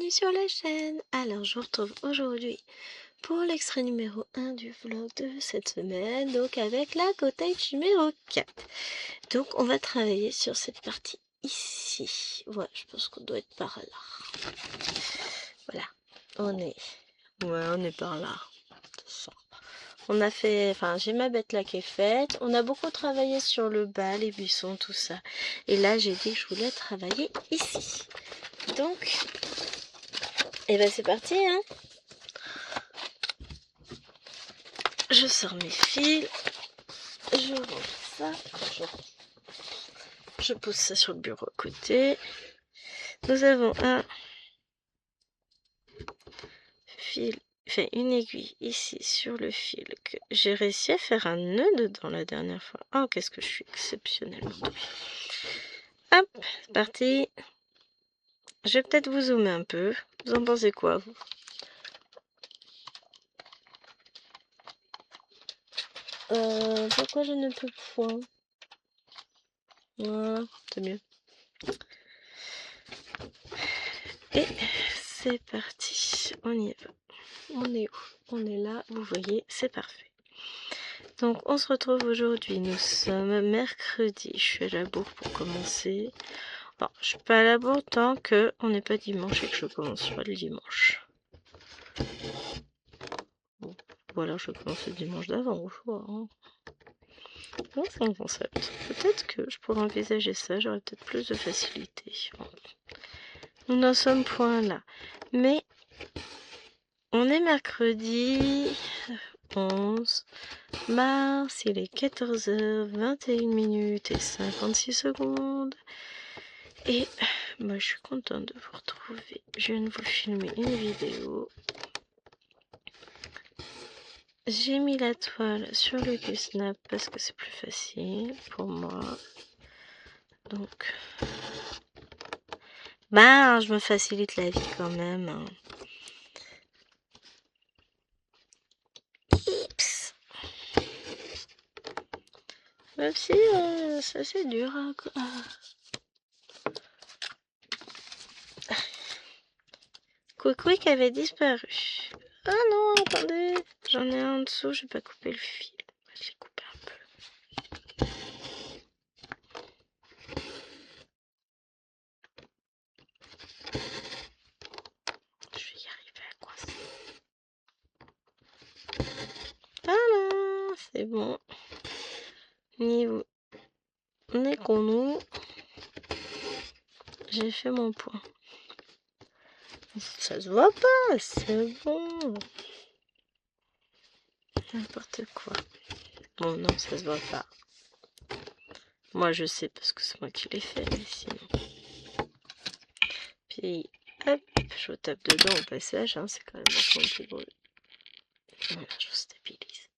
bienvenue sur la chaîne. Alors je vous retrouve aujourd'hui pour l'extrait numéro 1 du vlog de cette semaine, donc avec la cottage numéro 4. Donc on va travailler sur cette partie ici. Voilà, je pense qu'on doit être par là. Voilà, on est par là. Ça. On a fait, enfin j'ai ma bête là qui est faite. On a beaucoup travaillé sur le bas, les buissons, tout ça. Et là j'ai dit que je voulais travailler ici. Donc, et ben c'est parti hein. Je sors mes fils, je range ça, je pose ça sur le bureau à côté. Nous avons un fil, enfin une aiguille ici sur le fil que j'ai réussi à faire un nœud dedans la dernière fois. Oh, qu'est-ce que je suis exceptionnellement douée. Hop, c'est parti. Je vais peut-être vous zoomer un peu. Vous en pensez quoi, vous? Pourquoi je ne peux point? Voilà, c'est mieux. Et c'est parti, on y va. On est où? On est là, vous voyez, c'est parfait. Donc on se retrouve aujourd'hui, nous sommes mercredi, je suis à la bourre pour commencer. Bon, je suis pas à la bourre tant que on n'est pas dimanche et que je commence pas le dimanche. Bon, voilà, je commence le dimanche d'avant, au choix. Hein. Bon, c'est un concept. Peut-être que je pourrais envisager ça, j'aurais peut-être plus de facilité. Bon. Nous n'en sommes point là. Mais on est mercredi 11 mars, il est 14h21 et 56 secondes. Et moi je suis contente de vous retrouver. Je viens de vous filmer une vidéo. J'ai mis la toile sur le Q-Snap parce que c'est plus facile pour moi. Donc, bah, je me facilite la vie quand même. Hein. Oups. Même si ça c'est dur. Hein, Quick avait disparu. Ah non, attendez. J'en ai un en dessous, j'ai pas coupé le fil. Je l'ai coupé un peu. Je vais y arriver à coincer. Voilà, c'est bon. Niveau nez qu'on nous. J'ai fait mon point. Ça se voit pas, c'est bon. N'importe quoi. Bon, non, ça se voit pas. Moi, je sais parce que c'est moi qui l'ai fait, mais sinon. Puis, hop, je tape dedans au passage, hein, c'est quand même vachement plus beau. Voilà, je vous stabilise.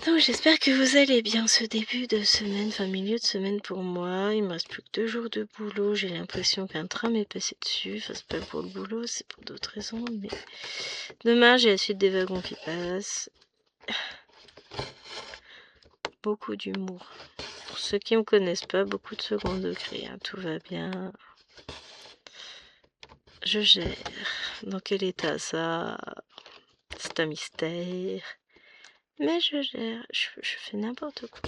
Donc, j'espère que vous allez bien ce début de semaine, enfin milieu de semaine pour moi. Il me reste plus que 2 jours de boulot. J'ai l'impression qu'un tram est passé dessus. Enfin, c'est pas pour le boulot, c'est pour d'autres raisons. Mais demain, j'ai la suite des wagons qui passent. Beaucoup d'humour. Pour ceux qui me connaissent pas, beaucoup de second degré. Hein. Tout va bien. Je gère. Dans quel état ça? C'est un mystère. Mais je gère. Je fais n'importe quoi.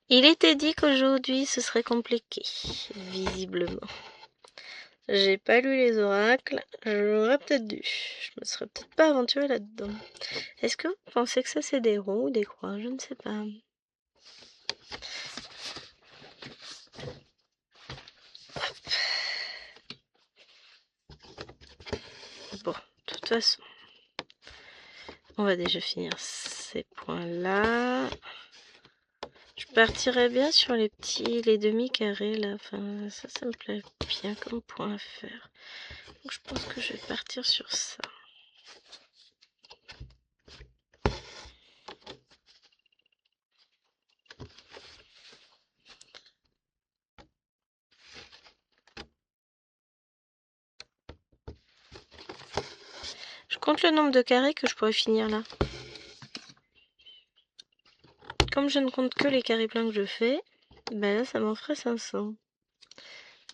Il était dit qu'aujourd'hui ce serait compliqué, visiblement. J'ai pas lu les oracles, j'aurais peut-être dû. Je me serais peut-être pas aventurée là-dedans. Est-ce que vous pensez que ça c'est des ronds ou des croix? Je ne sais pas. Bon, de toute façon, on va déjà finir ces points-là. Je partirais bien sur les demi-carrés là. Enfin, ça me plaît bien comme point à faire. Donc je pense que je vais partir sur ça. Je compte le nombre de carrés que je pourrais finir là. Comme je ne compte que les carrés pleins que je fais, Ben là, ça m'en ferait 500.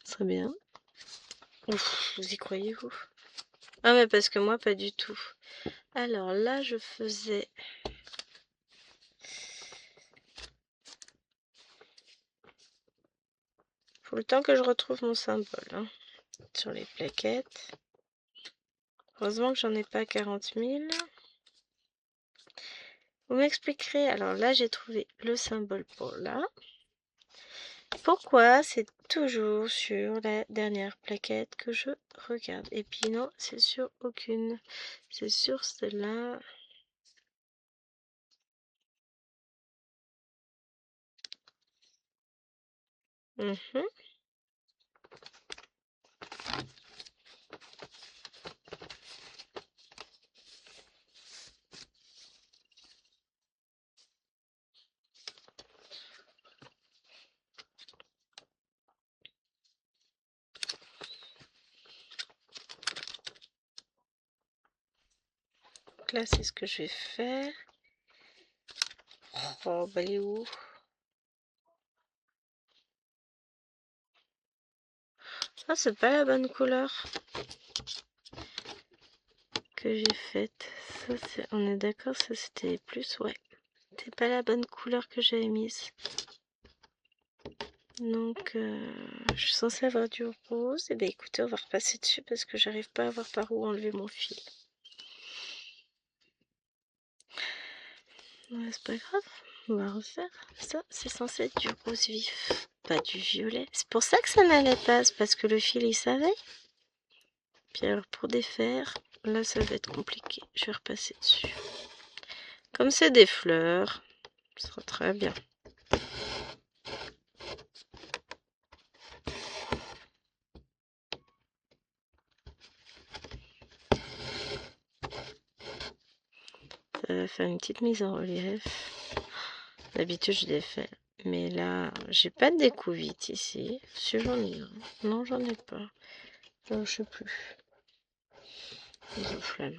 Ce serait bien. Ouf, vous y croyez, vous? Ah mais parce que moi, pas du tout. Alors là, je faisais... Faut le temps que je retrouve mon symbole hein, sur les plaquettes. Heureusement que j'en ai pas 40 000. Vous m'expliquerez. Alors là, j'ai trouvé le symbole pour là. Pourquoi c'est toujours sur la dernière plaquette que je regarde? Et puis non, c'est sur aucune. C'est sur celle-là. Mhm. Donc là, c'est ce que je vais faire. Oh, bah, il est où? Ah, c'est pas la bonne couleur que j'ai faite. Ça, on est d'accord, ça c'était plus, ouais. C'est pas la bonne couleur que j'avais mise. Donc, je suis censée avoir du rose. Et bien, écoutez, on va repasser dessus parce que j'arrive pas à voir par où enlever mon fil. Ouais, c'est pas grave, on va refaire. Ça, c'est censé être du rose vif, pas du violet. C'est pour ça que ça n'allait pas, c'est parce que le fil, il savait. Puis alors, pour défaire, là, ça va être compliqué. Je vais repasser dessus. Comme c'est des fleurs, ce sera très bien. Ça va faire une petite mise en relief. D'habitude, je défais. Mais là, j'ai pas de découvite ici. Si j'en ai un. Non, j'en ai pas. Je sais plus. J'ai flemme.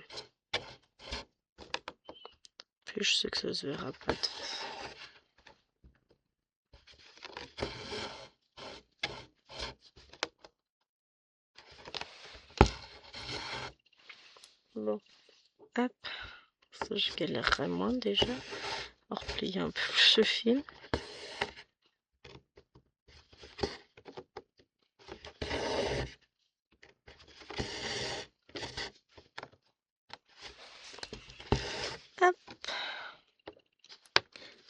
Puis je sais que ça se verra pas. Bon, hop. Ça, je galérerai moins déjà. On replier un peu plus le fil. Hop.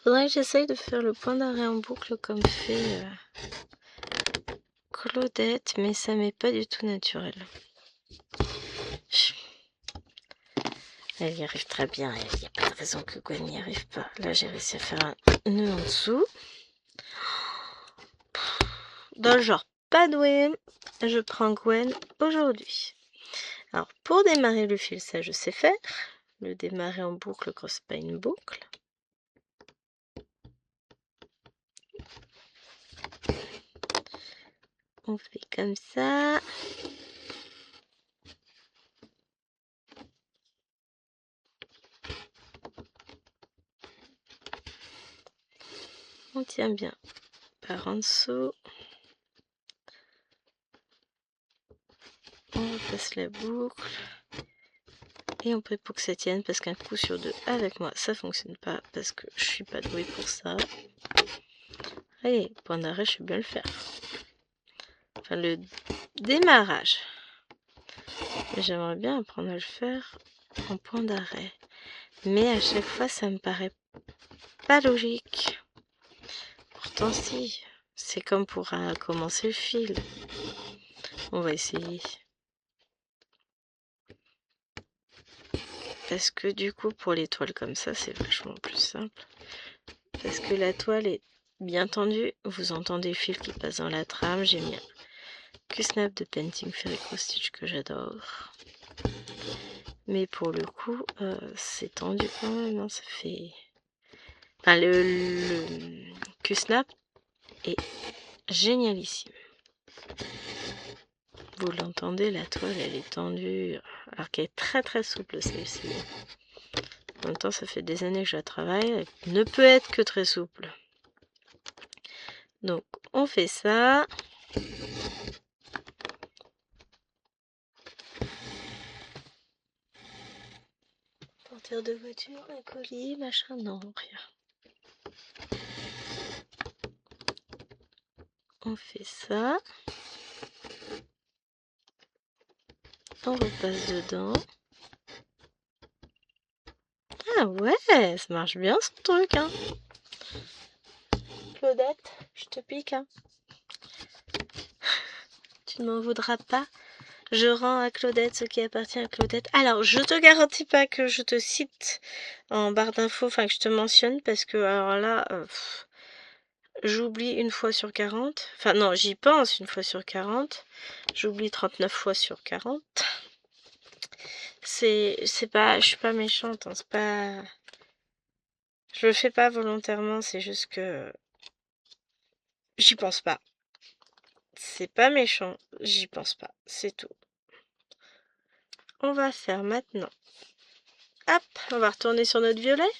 Faudrait que j'essaye de faire le point d'arrêt en boucle comme fait Claudette, mais ça m'est pas du tout naturel. Elle y arrive très bien, il n'y a pas de raison que Gwen n'y arrive pas. Là, j'ai réussi à faire un nœud en dessous. Dans le genre pas doué, je prends Gwen aujourd'hui. Alors, pour démarrer le fil, ça je sais faire. Le démarrer en boucle quand c'est pas une boucle. On fait comme ça. On tient bien par en dessous. On repasse la boucle. Et on prie pour que ça tienne parce qu'un coup sur deux avec moi ça fonctionne pas parce que je suis pas douée pour ça. Allez, point d'arrêt, je sais bien le faire. Enfin, le démarrage. J'aimerais bien apprendre à le faire en point d'arrêt. Mais à chaque fois, ça me paraît pas logique. Pourtant, si. C'est comme pour commencer le fil. On va essayer. Parce que du coup, pour les toiles comme ça, c'est vachement plus simple. Parce que la toile est bien tendue. Vous entendez le fil qui passe dans la trame. J'ai mis un Q-Snap de Painting Fairy Cross Stitch que j'adore. Mais pour le coup, c'est tendu quand même. Hein, ça fait... Enfin, le Q-Snap est génialissime. Vous l'entendez, la toile, elle est tendue. Alors qu'elle est très très souple celle-ci. En même temps, ça fait des années que je la travaille. Elle ne peut être que très souple. Donc on fait ça. Porteur de voiture, un colis, machin, non, rien. On fait ça. On repasse dedans. Ah ouais, ça marche bien ce truc, hein. Claudette, je te pique, hein. Tu ne m'en voudras pas. Je rends à Claudette ce qui appartient à Claudette. Alors, je te garantis pas que je te cite en barre d'infos, enfin que je te mentionne, parce que alors là, j'oublie une fois sur 40. Enfin non, j'y pense une fois sur 40. J'oublie 39 fois sur 40. C'est pas, je suis pas méchante, hein, c'est pas, je le fais pas volontairement, c'est juste que j'y pense pas. C'est pas méchant, j'y pense pas, c'est tout. On va faire maintenant. Hop, on va retourner sur notre violet.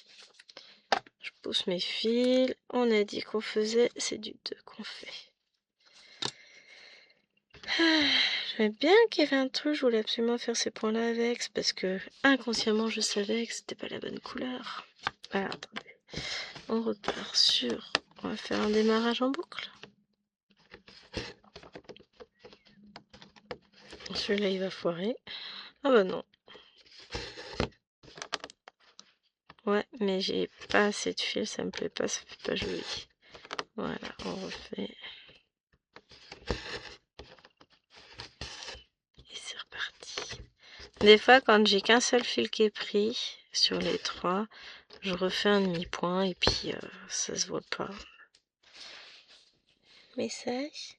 Je pousse mes fils. On a dit qu'on faisait, c'est du 2 qu'on fait. J'aimais bien qu'il y avait un truc, je voulais absolument faire ces points-là avec, parce que inconsciemment je savais que c'était pas la bonne couleur. Alors attendez, on repart sur, on va faire un démarrage en boucle. Celui-là il va foirer. Ah bah non. Ouais, mais j'ai pas assez de fil, ça me plaît pas, ça fait pas joli. Voilà, on refait. Et c'est reparti. Des fois, quand j'ai qu'un seul fil qui est pris sur les 3, je refais un demi-point et puis ça se voit pas. Message.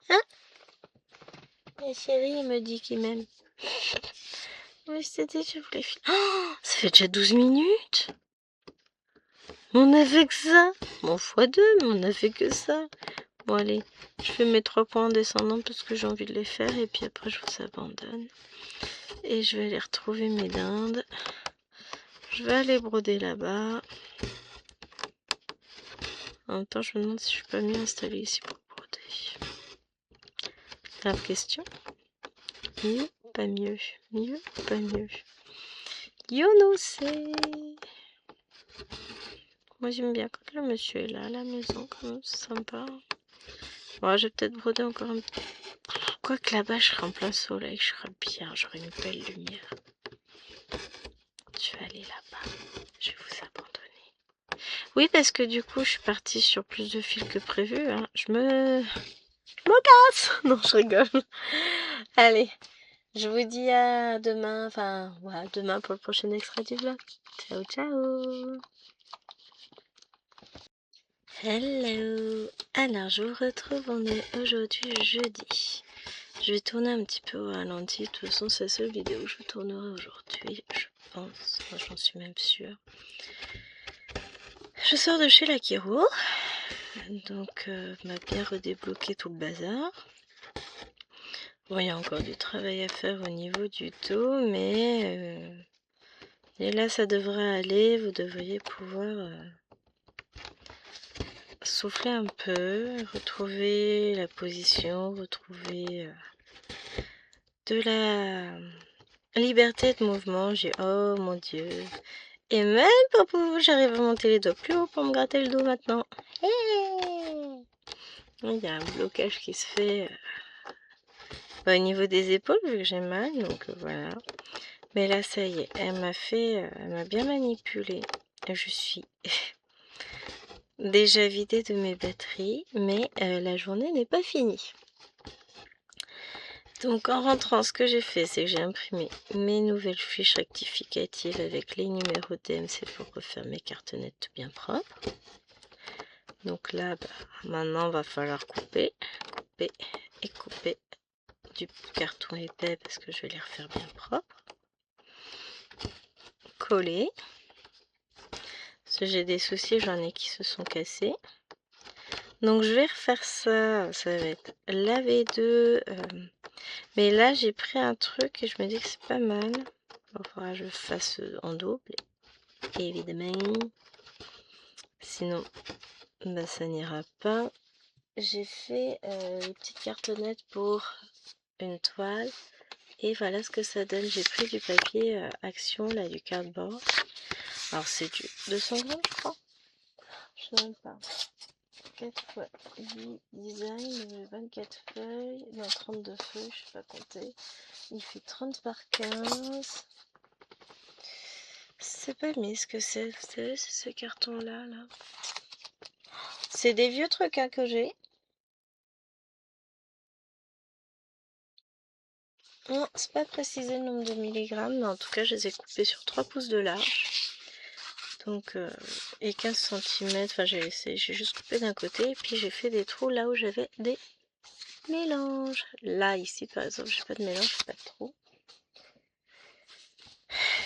Hein? Ma chérie, il me dit qu'il m'aime. Oui, je t'ai dit, je voulais filer. Oh, ça fait déjà 12 minutes. Mais on a fait que ça. Bon, x2, mais on a fait que ça. Bon, allez, je fais mes 3 points en descendant parce que j'ai envie de les faire. Et puis après, je vous abandonne. Et je vais aller retrouver mes dindes. Je vais aller broder là-bas. En même temps, je me demande si je suis pas mieux installée ici pour broder. Grave question. Mieux, pas mieux. Mieux, pas mieux. Yo no sais. Moi j'aime bien quand le monsieur est là à la maison, comme c'est sympa. Bon, je vais peut-être broder encore un peu. Quoique là-bas je serai en plein soleil, je serai bien, j'aurai une belle lumière. Je vais aller là-bas. Je vais vous abandonner. Oui, parce que du coup je suis partie sur plus de fils que prévu. Hein. Je me casse. Non, je rigole. Allez. Je vous dis à demain, enfin, ouais, demain pour le prochain extrait du vlog. Ciao, ciao. Hello. Alors, je vous retrouve, on est aujourd'hui jeudi. Je vais tourner un petit peu au ralenti. De toute façon, c'est la seule vidéo que je tournerai aujourd'hui, je pense. Moi, j'en suis même sûre. Je sors de chez la Kiro. Donc, m'a bien redébloqué tout le bazar. Bon, il y a encore du travail à faire au niveau du dos, mais et là ça devrait aller, vous devriez pouvoir souffler un peu, retrouver la position, retrouver de la liberté de mouvement. J'ai, oh mon dieu, et même j'arrive à monter les doigts plus haut pour me gratter le dos maintenant. Hey, il y a un blocage qui se fait au niveau des épaules vu que j'ai mal, donc voilà. Mais là ça y est, elle m'a bien manipulé. Je suis déjà vidée de mes batteries, mais la journée n'est pas finie. Donc en rentrant, ce que j'ai fait, c'est que j'ai imprimé mes nouvelles fiches rectificatives avec les numéros DMC pour refaire mes cartonnettes bien propres. Donc là, maintenant, va falloir couper et couper du carton épais parce que je vais les refaire bien propres. Coller. Parce que j'ai des soucis, j'en ai qui se sont cassés. Donc je vais refaire ça, ça va être la V2. Mais là j'ai pris un truc et je me dis que c'est pas mal. Il faudra que je fasse en double, évidemment. Sinon bah ça n'ira pas. J'ai fait les petites cartonnettes pour une toile. Et voilà ce que ça donne. J'ai pris du papier Action, là, du cardboard. Alors c'est du 200 grammes, je crois. Je sais même pas. 4 fois 8 design, 24 feuilles. Non, 32 feuilles, je sais pas compter. Il fait 30 par 15. C'est pas mis ce que c'est. Vous savez, c'est ce carton-là, là. C'est des vieux trucs hein, que j'ai. Non, c'est pas précisé le nombre de milligrammes, mais en tout cas, je les ai coupés sur 3 pouces de large. Donc, et 15 cm, enfin j'ai juste coupé d'un côté, et puis j'ai fait des trous là où j'avais des mélanges. Là, ici, par exemple, j'ai pas de mélange, pas de trous.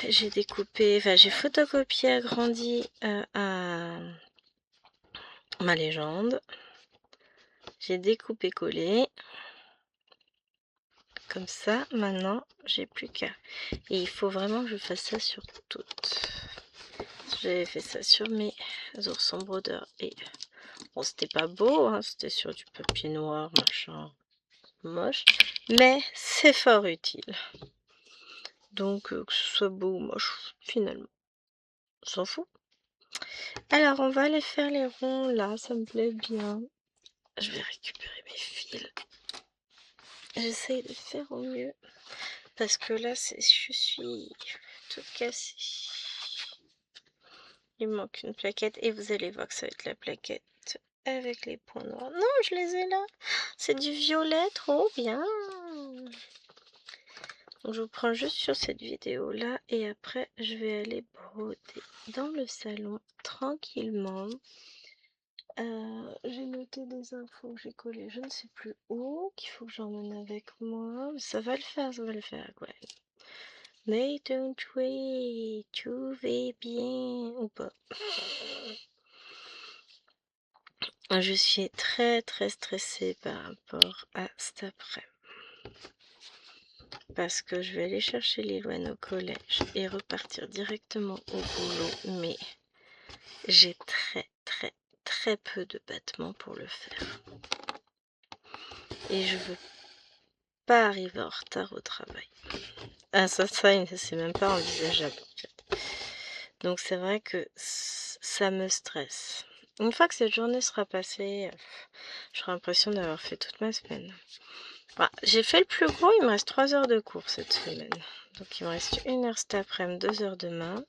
J'ai découpé, enfin j'ai photocopié, agrandi ma légende. J'ai découpé, collé. Comme ça, maintenant, j'ai plus qu'à. Et il faut vraiment que je fasse ça sur toutes. J'avais fait ça sur mes oursons brodeurs. Et bon, c'était pas beau, hein, c'était sur du papier noir, machin, moche. Mais c'est fort utile. Donc, que ce soit beau ou moche, finalement, on s'en fout. Alors, on va aller faire les ronds là, ça me plaît bien. Je vais récupérer mes fils. J'essaye de faire au mieux. Parce que là, je suis toute cassée. Il me manque une plaquette. Et vous allez voir que ça va être la plaquette avec les points noirs. Non, je les ai là. C'est du violet, trop bien. Donc, je vous prends juste sur cette vidéo là. Et après, je vais aller broder dans le salon tranquillement. J'ai noté des infos que j'ai collées, je ne sais plus où, qu'il faut que j'emmène avec moi. Ça va le faire, Gwen. Mais don't wait, tout va bien ou pas. Je suis très stressée par rapport à cet après. Parce que je vais aller chercher Liloine au collège et repartir directement au boulot. Mais j'ai très peu de battements pour le faire. Et je veux pas arriver en retard au travail. Ah, ça c'est même pas envisageable en fait. Donc c'est vrai que ça me stresse. Une fois que cette journée sera passée, j'aurai l'impression d'avoir fait toute ma semaine. Bah, j'ai fait le plus gros, il me reste 3 heures de cours cette semaine. Donc il me reste 1 heure cet après-midi, 2 heures demain.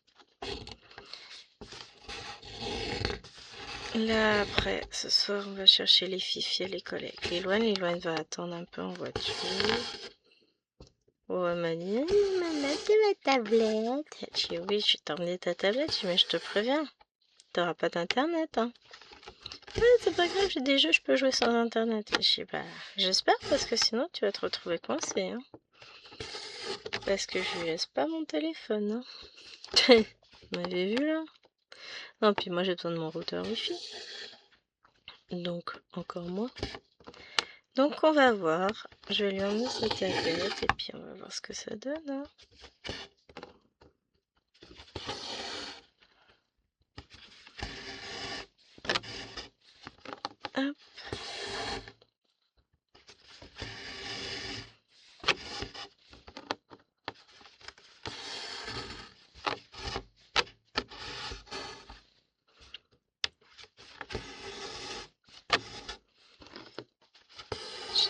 Là après, ce soir on va chercher les filles à l'école avec Liloine. Va attendre un peu en voiture. Oh, elle m'a dit, maman, c'est ma tablette. Je dis, oui, je vais t'emmener ta tablette. Je dis, mais je te préviens, t'auras pas d'internet, hein. Ouais, c'est pas grave, j'ai des jeux, je peux jouer sans internet. Je dis, bah, j'espère, parce que sinon tu vas te retrouver coincé, hein. Parce que je lui laisse pas mon téléphone, hein. Vous m'avez vu, là? Non, puis moi, j'ai besoin de mon routeur Wi-Fi. Donc, encore moins. Donc, on va voir. Je vais lui emmener sa tablette, et puis on va voir ce que ça donne, hein. Hop.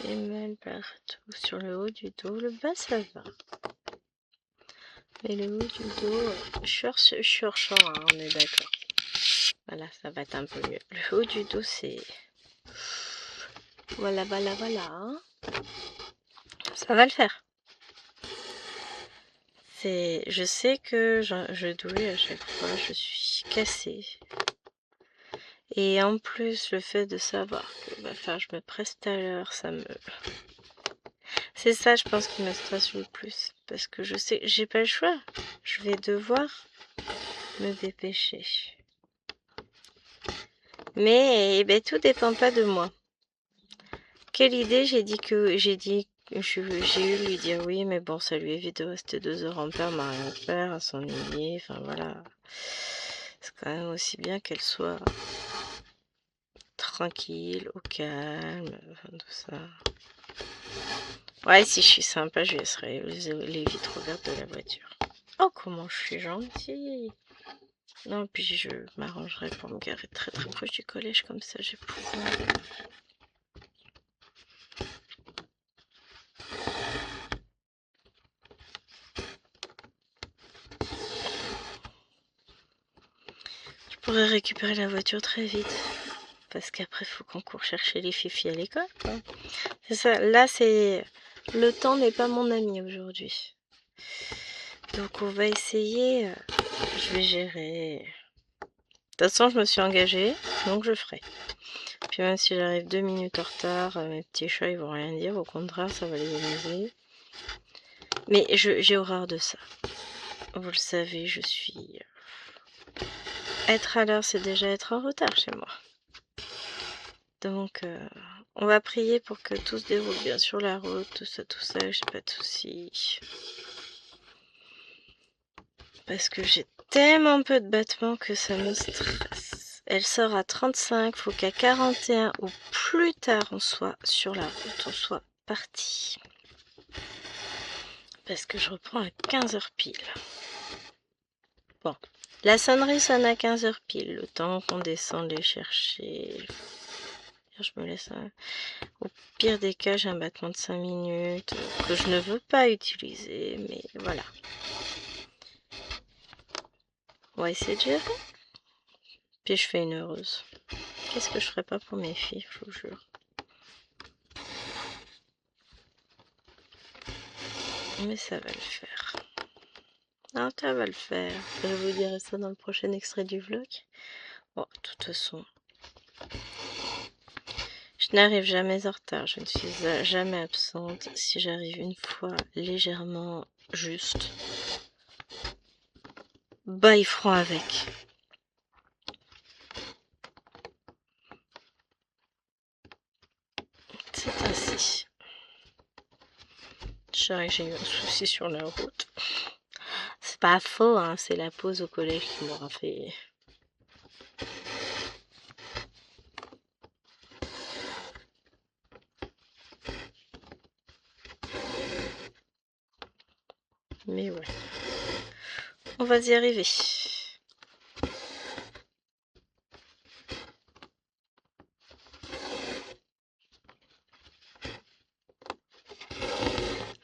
J'ai mal partout. Sur le haut du dos, le bas ça va. Mais le haut du dos, je suis hors champ, hein, on est d'accord. Voilà, ça va être un peu mieux. Le haut du dos, c'est... Voilà. Hein. Ça va le faire. Je sais que je douille à chaque fois, je suis cassée. Et en plus, le fait de savoir que je me presse tout à l'heure, ça me... C'est ça, je pense, qui me stresse le plus. Parce que je sais, j'ai pas le choix. Je vais devoir me dépêcher. Mais tout dépend pas de moi. Quelle idée, j'ai eu lui dire oui, mais bon, ça lui évite de rester 2 heures en perme à rien faire, à s'ennuyer, enfin voilà. C'est quand même aussi bien qu'elle soit tranquille, au calme, tout ça. Ouais, si je suis sympa, je laisserai les vitres ouvertes de la voiture. Oh, comment je suis gentille! Non, puis je m'arrangerai pour me garer très très proche du collège, comme ça j'ai pouvoir. Je pourrais récupérer la voiture très vite. Parce qu'après, il faut qu'on court chercher les fifis à l'école. C'est ça. Là, c'est... Le temps n'est pas mon ami aujourd'hui. Donc, on va essayer. Je vais gérer. De toute façon, je me suis engagée. Donc, je ferai. Puis même si j'arrive 2 minutes en retard, mes petits chats, ils vont rien dire. Au contraire, ça va les amuser. Mais j'ai horreur de ça. Vous le savez, je suis... Être à l'heure, c'est déjà être en retard chez moi. Donc, on va prier pour que tout se déroule bien sur la route, tout ça, j'ai pas de soucis. Parce que j'ai tellement peu de battements que ça me stresse. Elle sort à 35, faut qu'à 41 ou plus tard on soit sur la route, on soit parti. Parce que je reprends à 15h pile. Bon, la sonnerie sonne à 15h pile, le temps qu'on descende les chercher. Je me laisse... Au pire des cas, j'ai un battement de 5 minutes que je ne veux pas utiliser, mais voilà. On va essayer de gérer. Puis je fais une heureuse. Qu'est-ce que je ferais pas pour mes filles, je vous jure. Mais ça va le faire. Non, ça va le faire. Je vous dirai ça dans le prochain extrait du vlog. Bon, de toute façon, je n'arrive jamais en retard. Je ne suis jamais absente. Si j'arrive une fois légèrement juste, bah ils feront avec. C'est ainsi. J'ai eu un souci sur la route. C'est pas faux, hein, c'est la pause au collège qui m'aura fait... Mais ouais. On va y arriver.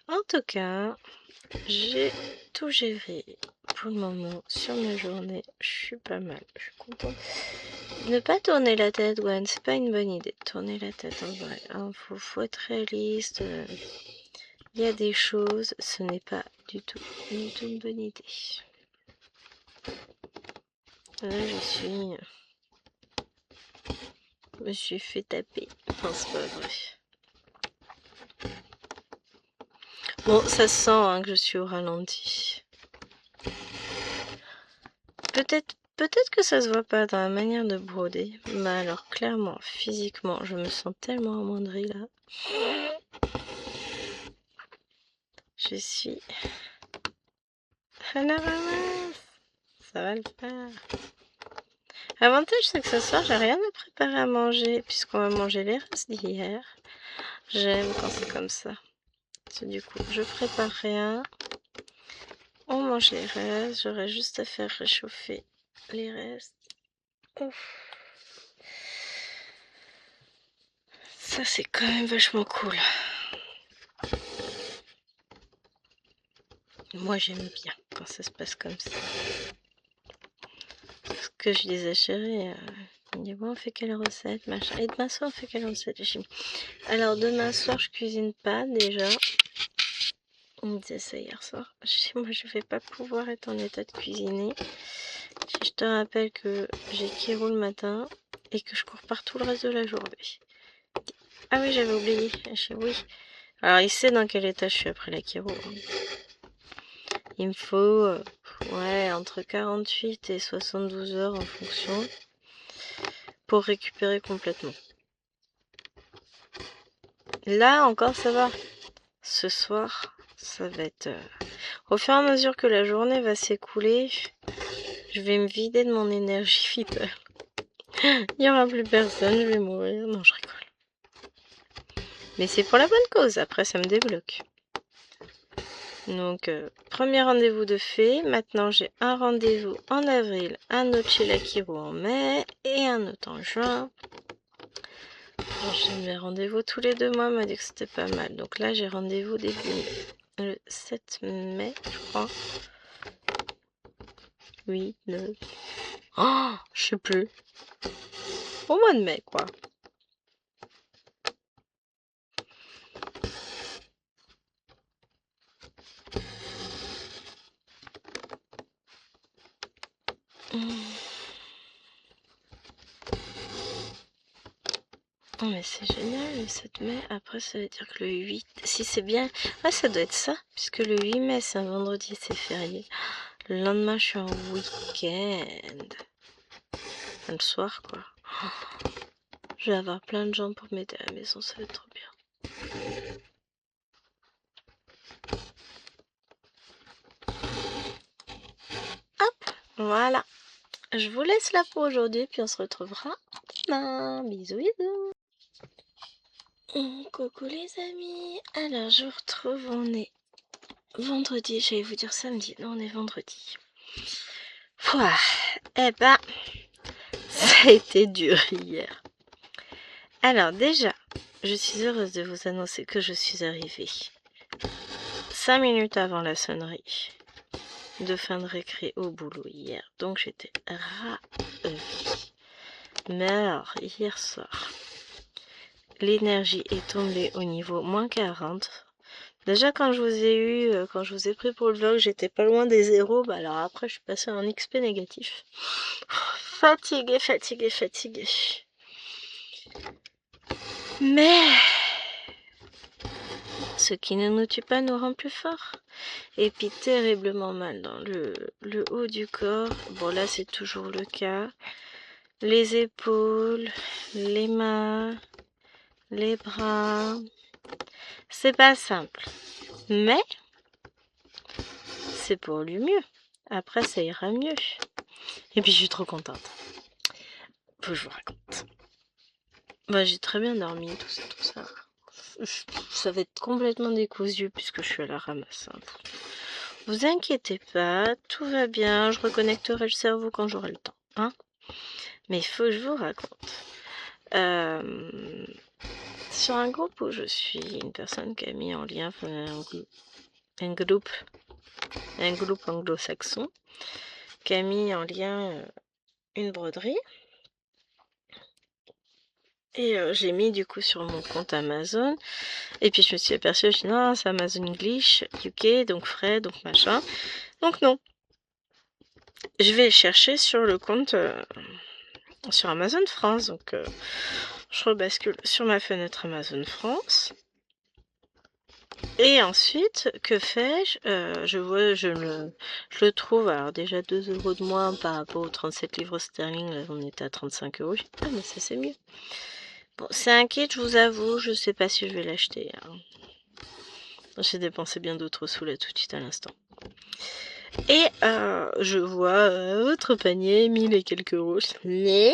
En tout cas, j'ai tout géré pour le moment sur ma journée. Je suis pas mal, je suis contente. Ne pas tourner la tête, Gwen, c'est pas une bonne idée de tourner la tête en vrai. Hein, faut être réaliste. Il y a des choses, ce n'est pas du tout une bonne idée. Là, je me suis fait taper. Non, c'est pas vrai. Bon, ça se sent hein, que je suis au ralenti. Peut-être que ça se voit pas dans la manière de broder, mais alors clairement, physiquement, je me sens tellement amoindrie là. Je suis à la ramasse. Ça va le faire. L'avantage, c'est que ce soir, j'ai rien à préparer à manger, puisqu'on va manger les restes d'hier. J'aime quand c'est comme ça. Du coup, je prépare rien. On mange les restes. J'aurai juste à faire réchauffer les restes. Ouf. Ça, c'est quand même vachement cool. Moi, j'aime bien quand ça se passe comme ça. Ce que je disais, chérie, il me dit, bon, on fait quelle recette, machin. Et demain soir, on fait quelle recette, alors, demain soir, je cuisine pas, déjà. On me disait ça hier soir. Moi, je vais pas pouvoir être en état de cuisiner. Je te rappelle que j'ai Kiro le matin et que je cours partout le reste de la journée. Ah oui, j'avais oublié. Oui. Alors, il sait dans quel état je suis après la Kiro. Il me faut ouais, entre 48 et 72 heures en fonction pour récupérer complètement. Là encore ça va. Ce soir, ça va être... au fur et à mesure que la journée va s'écouler, je vais me vider de mon énergie vitale. Il n'y aura plus personne, je vais mourir. Non, je rigole. Mais c'est pour la bonne cause, après ça me débloque. Donc, premier rendez-vous de fait. Maintenant, j'ai un rendez-vous en avril, un autre chez la Kiro en mai et un autre en juin. J'ai mes rendez-vous tous les 2 mois, m'a dit que c'était pas mal. Donc là, j'ai rendez-vous début le 7 mai, je crois. 8, 9. Oh, je sais plus. Au mois de mai, quoi. Oh, mais c'est génial le 7 mai. Après, ça veut dire que le 8, si c'est bien. Ah, ça doit être ça, puisque le 8 mai, c'est un vendredi, c'est férié. Le lendemain, je suis en week-end. Enfin, le soir, quoi. Je vais avoir plein de gens pour m'aider à la maison, ça va être trop bien. Hop, voilà. Je vous laisse là pour aujourd'hui, puis on se retrouvera demain. Bisous, bisous. Coucou les amis. Alors, je vous retrouve, on est vendredi, j'allais vous dire samedi. Non, on est vendredi. Pouah. Eh ben, ça a été dur hier. Alors déjà, je suis heureuse de vous annoncer que je suis arrivée 5 minutes avant la sonnerie de fin de récré au boulot hier. Donc j'étais ravie. Mais alors, hier soir, l'énergie est tombée au niveau moins 40. Déjà quand je vous ai eu, quand je vous ai pris pour le vlog, j'étais pas loin des zéros. Bah alors après je suis passée en XP négatif. Fatiguée, fatiguée, fatiguée. Mais ce qui ne nous tue pas nous rend plus forts. Et puis terriblement mal dans le haut du corps. Bon là c'est toujours le cas. Les épaules, les mains, les bras. C'est pas simple. Mais c'est pour le mieux. Après ça ira mieux. Et puis je suis trop contente. Faut que je vous raconte. Bah j'ai très bien dormi, tout ça, tout ça. Ça va être complètement décousu puisque je suis à la ramasse. Hein. Vous inquiétez pas, tout va bien. Je reconnecterai le cerveau quand j'aurai le temps. Hein, mais il faut que je vous raconte. Sur un groupe où je suis, une personne qui a mis en lien un groupe anglo-saxon qui a mis en lien une broderie. Et j'ai mis du coup sur mon compte Amazon. Et puis je me suis aperçue, je dis non, c'est Amazon English, UK, donc frais, donc machin. Donc non. Je vais chercher sur le compte sur Amazon France. Donc je rebascule sur ma fenêtre Amazon France. Et ensuite, que fais-je? Je le trouve, alors déjà 2 € de moins par rapport aux 37 livres sterling, là on était à 35 €. Ah mais ça c'est mieux. Bon, c'est un kit, je vous avoue, je sais pas si je vais l'acheter. Hein. J'ai dépensé bien d'autres sous là tout de suite à l'instant. Et je vois votre panier, 1000 et quelques euros. Mais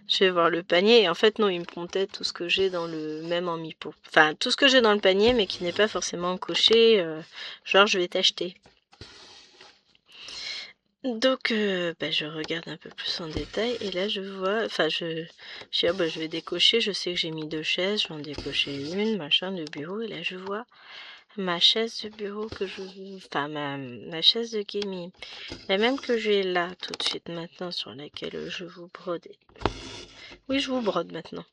je vais voir le panier et en fait non, il me comptait tout ce que j'ai dans le même en mi-pot. Enfin, tout ce que j'ai dans le panier mais qui n'est pas forcément coché, genre je vais t'acheter. Donc bah, je regarde un peu plus en détail et là je vois, enfin je dis ah, bah, je vais décocher, je sais que j'ai mis 2 chaises, je vais en décocher une, machin de bureau et là je vois ma chaise de bureau que je veux, enfin ma chaise de gaming, la même que j'ai là tout de suite maintenant sur laquelle je vous brode. Oui, je vous brode maintenant.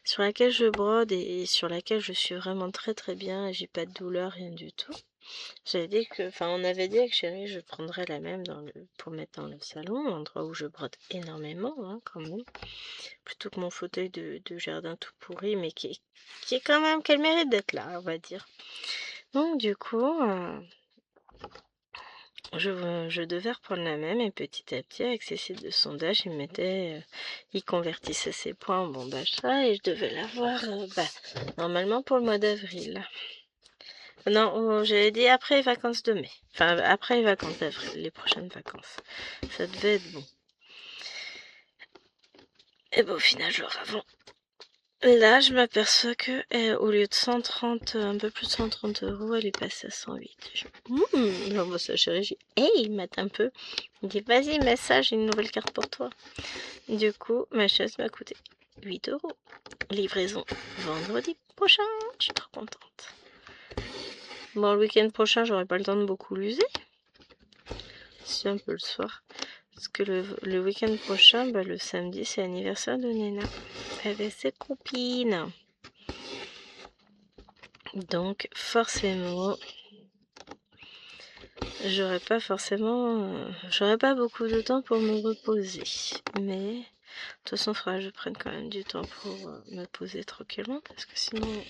Sur laquelle je brode et sur laquelle je suis vraiment très très bien, j'ai pas de douleur, rien du tout. J'avais dit que, enfin, on avait dit avec chérie, je prendrais la même pour mettre dans le salon, endroit où je brode énormément, hein, quand même. Plutôt que mon fauteuil de jardin tout pourri, mais qui est quand même, qu'elle mérite d'être là, on va dire. Donc, du coup, je devais reprendre la même et petit à petit, avec ses sites de sondage, il convertissait ses points en bon d'achat et je devais l'avoir, normalement pour le mois d'avril. Non, j'avais dit après les vacances de mai. Enfin, après les vacances d'avril, les prochaines vacances. Ça devait être bon. Et ben au final, genre avant. Là, je m'aperçois que au lieu de 130, un peu plus de 130 euros, elle est passée à 108. J'envoie ça chérie, j'ai hey, il mate un peu. Il dit vas-y, mets ça, j'ai une nouvelle carte pour toi. Du coup, ma chaise m'a coûté 8 euros. Livraison vendredi prochain, je suis trop contente. Bon, le week-end prochain, j'aurai pas le temps de beaucoup l'user. C'est un peu le soir. Parce que le week-end prochain, bah, le samedi, c'est l'anniversaire de Nena. Avec ses copines. Donc, forcément, j'aurai pas beaucoup de temps pour me reposer. Mais, de toute façon, il faudra que je prenne quand même du temps pour me poser tranquillement. Parce que sinon,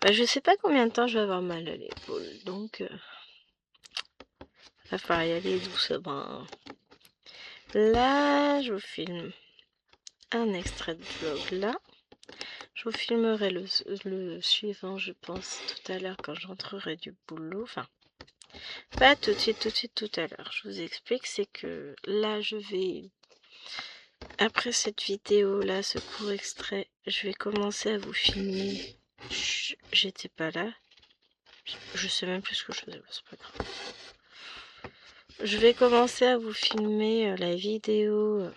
bah, je sais pas combien de temps je vais avoir mal à l'épaule. Donc, il va falloir y aller doucement. Là, je vous filme un extrait de vlog là. Je vous filmerai le suivant, je pense, tout à l'heure quand je rentrerai du boulot. Enfin, pas tout de suite, tout à l'heure. Je vous explique, c'est que là, je vais, après cette vidéo-là, ce court extrait, je vais commencer à vous filmer. J'étais pas là. Je sais même plus ce que je faisais, c'est pas grave. Je vais commencer à vous filmer la vidéo,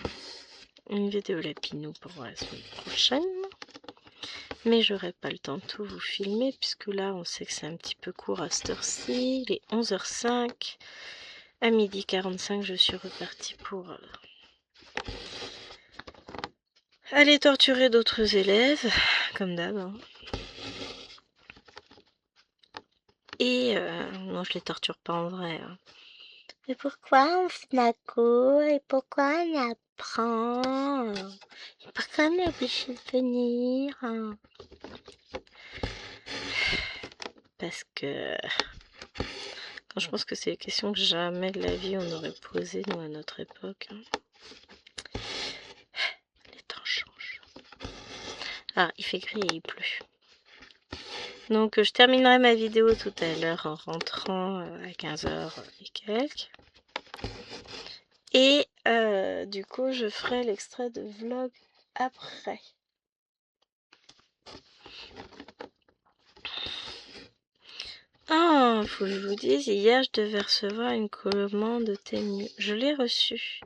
une vidéo Lapinou pour la semaine prochaine. Mais j'aurai pas le temps de tout vous filmer, puisque là, on sait que c'est un petit peu court à cette heure-ci. Il est 11h05. À 12h45, je suis repartie pour aller torturer d'autres élèves, comme d'hab. Hein. Et non, je les torture pas en vrai. Hein. Et pourquoi on se maco? Et pourquoi on apprend? Et pourquoi on est obligé de venir? Hein. Parce que quand je pense que c'est des questions que jamais de la vie on aurait posées, nous, à notre époque. Hein. Les temps changent. Ah, il fait gris et il pleut. Donc, je terminerai ma vidéo tout à l'heure en rentrant à 15h et quelques. Et du coup, je ferai l'extrait de vlog après. Ah, faut que je vous dise, hier, je devais recevoir une commande Temu. Je l'ai reçue.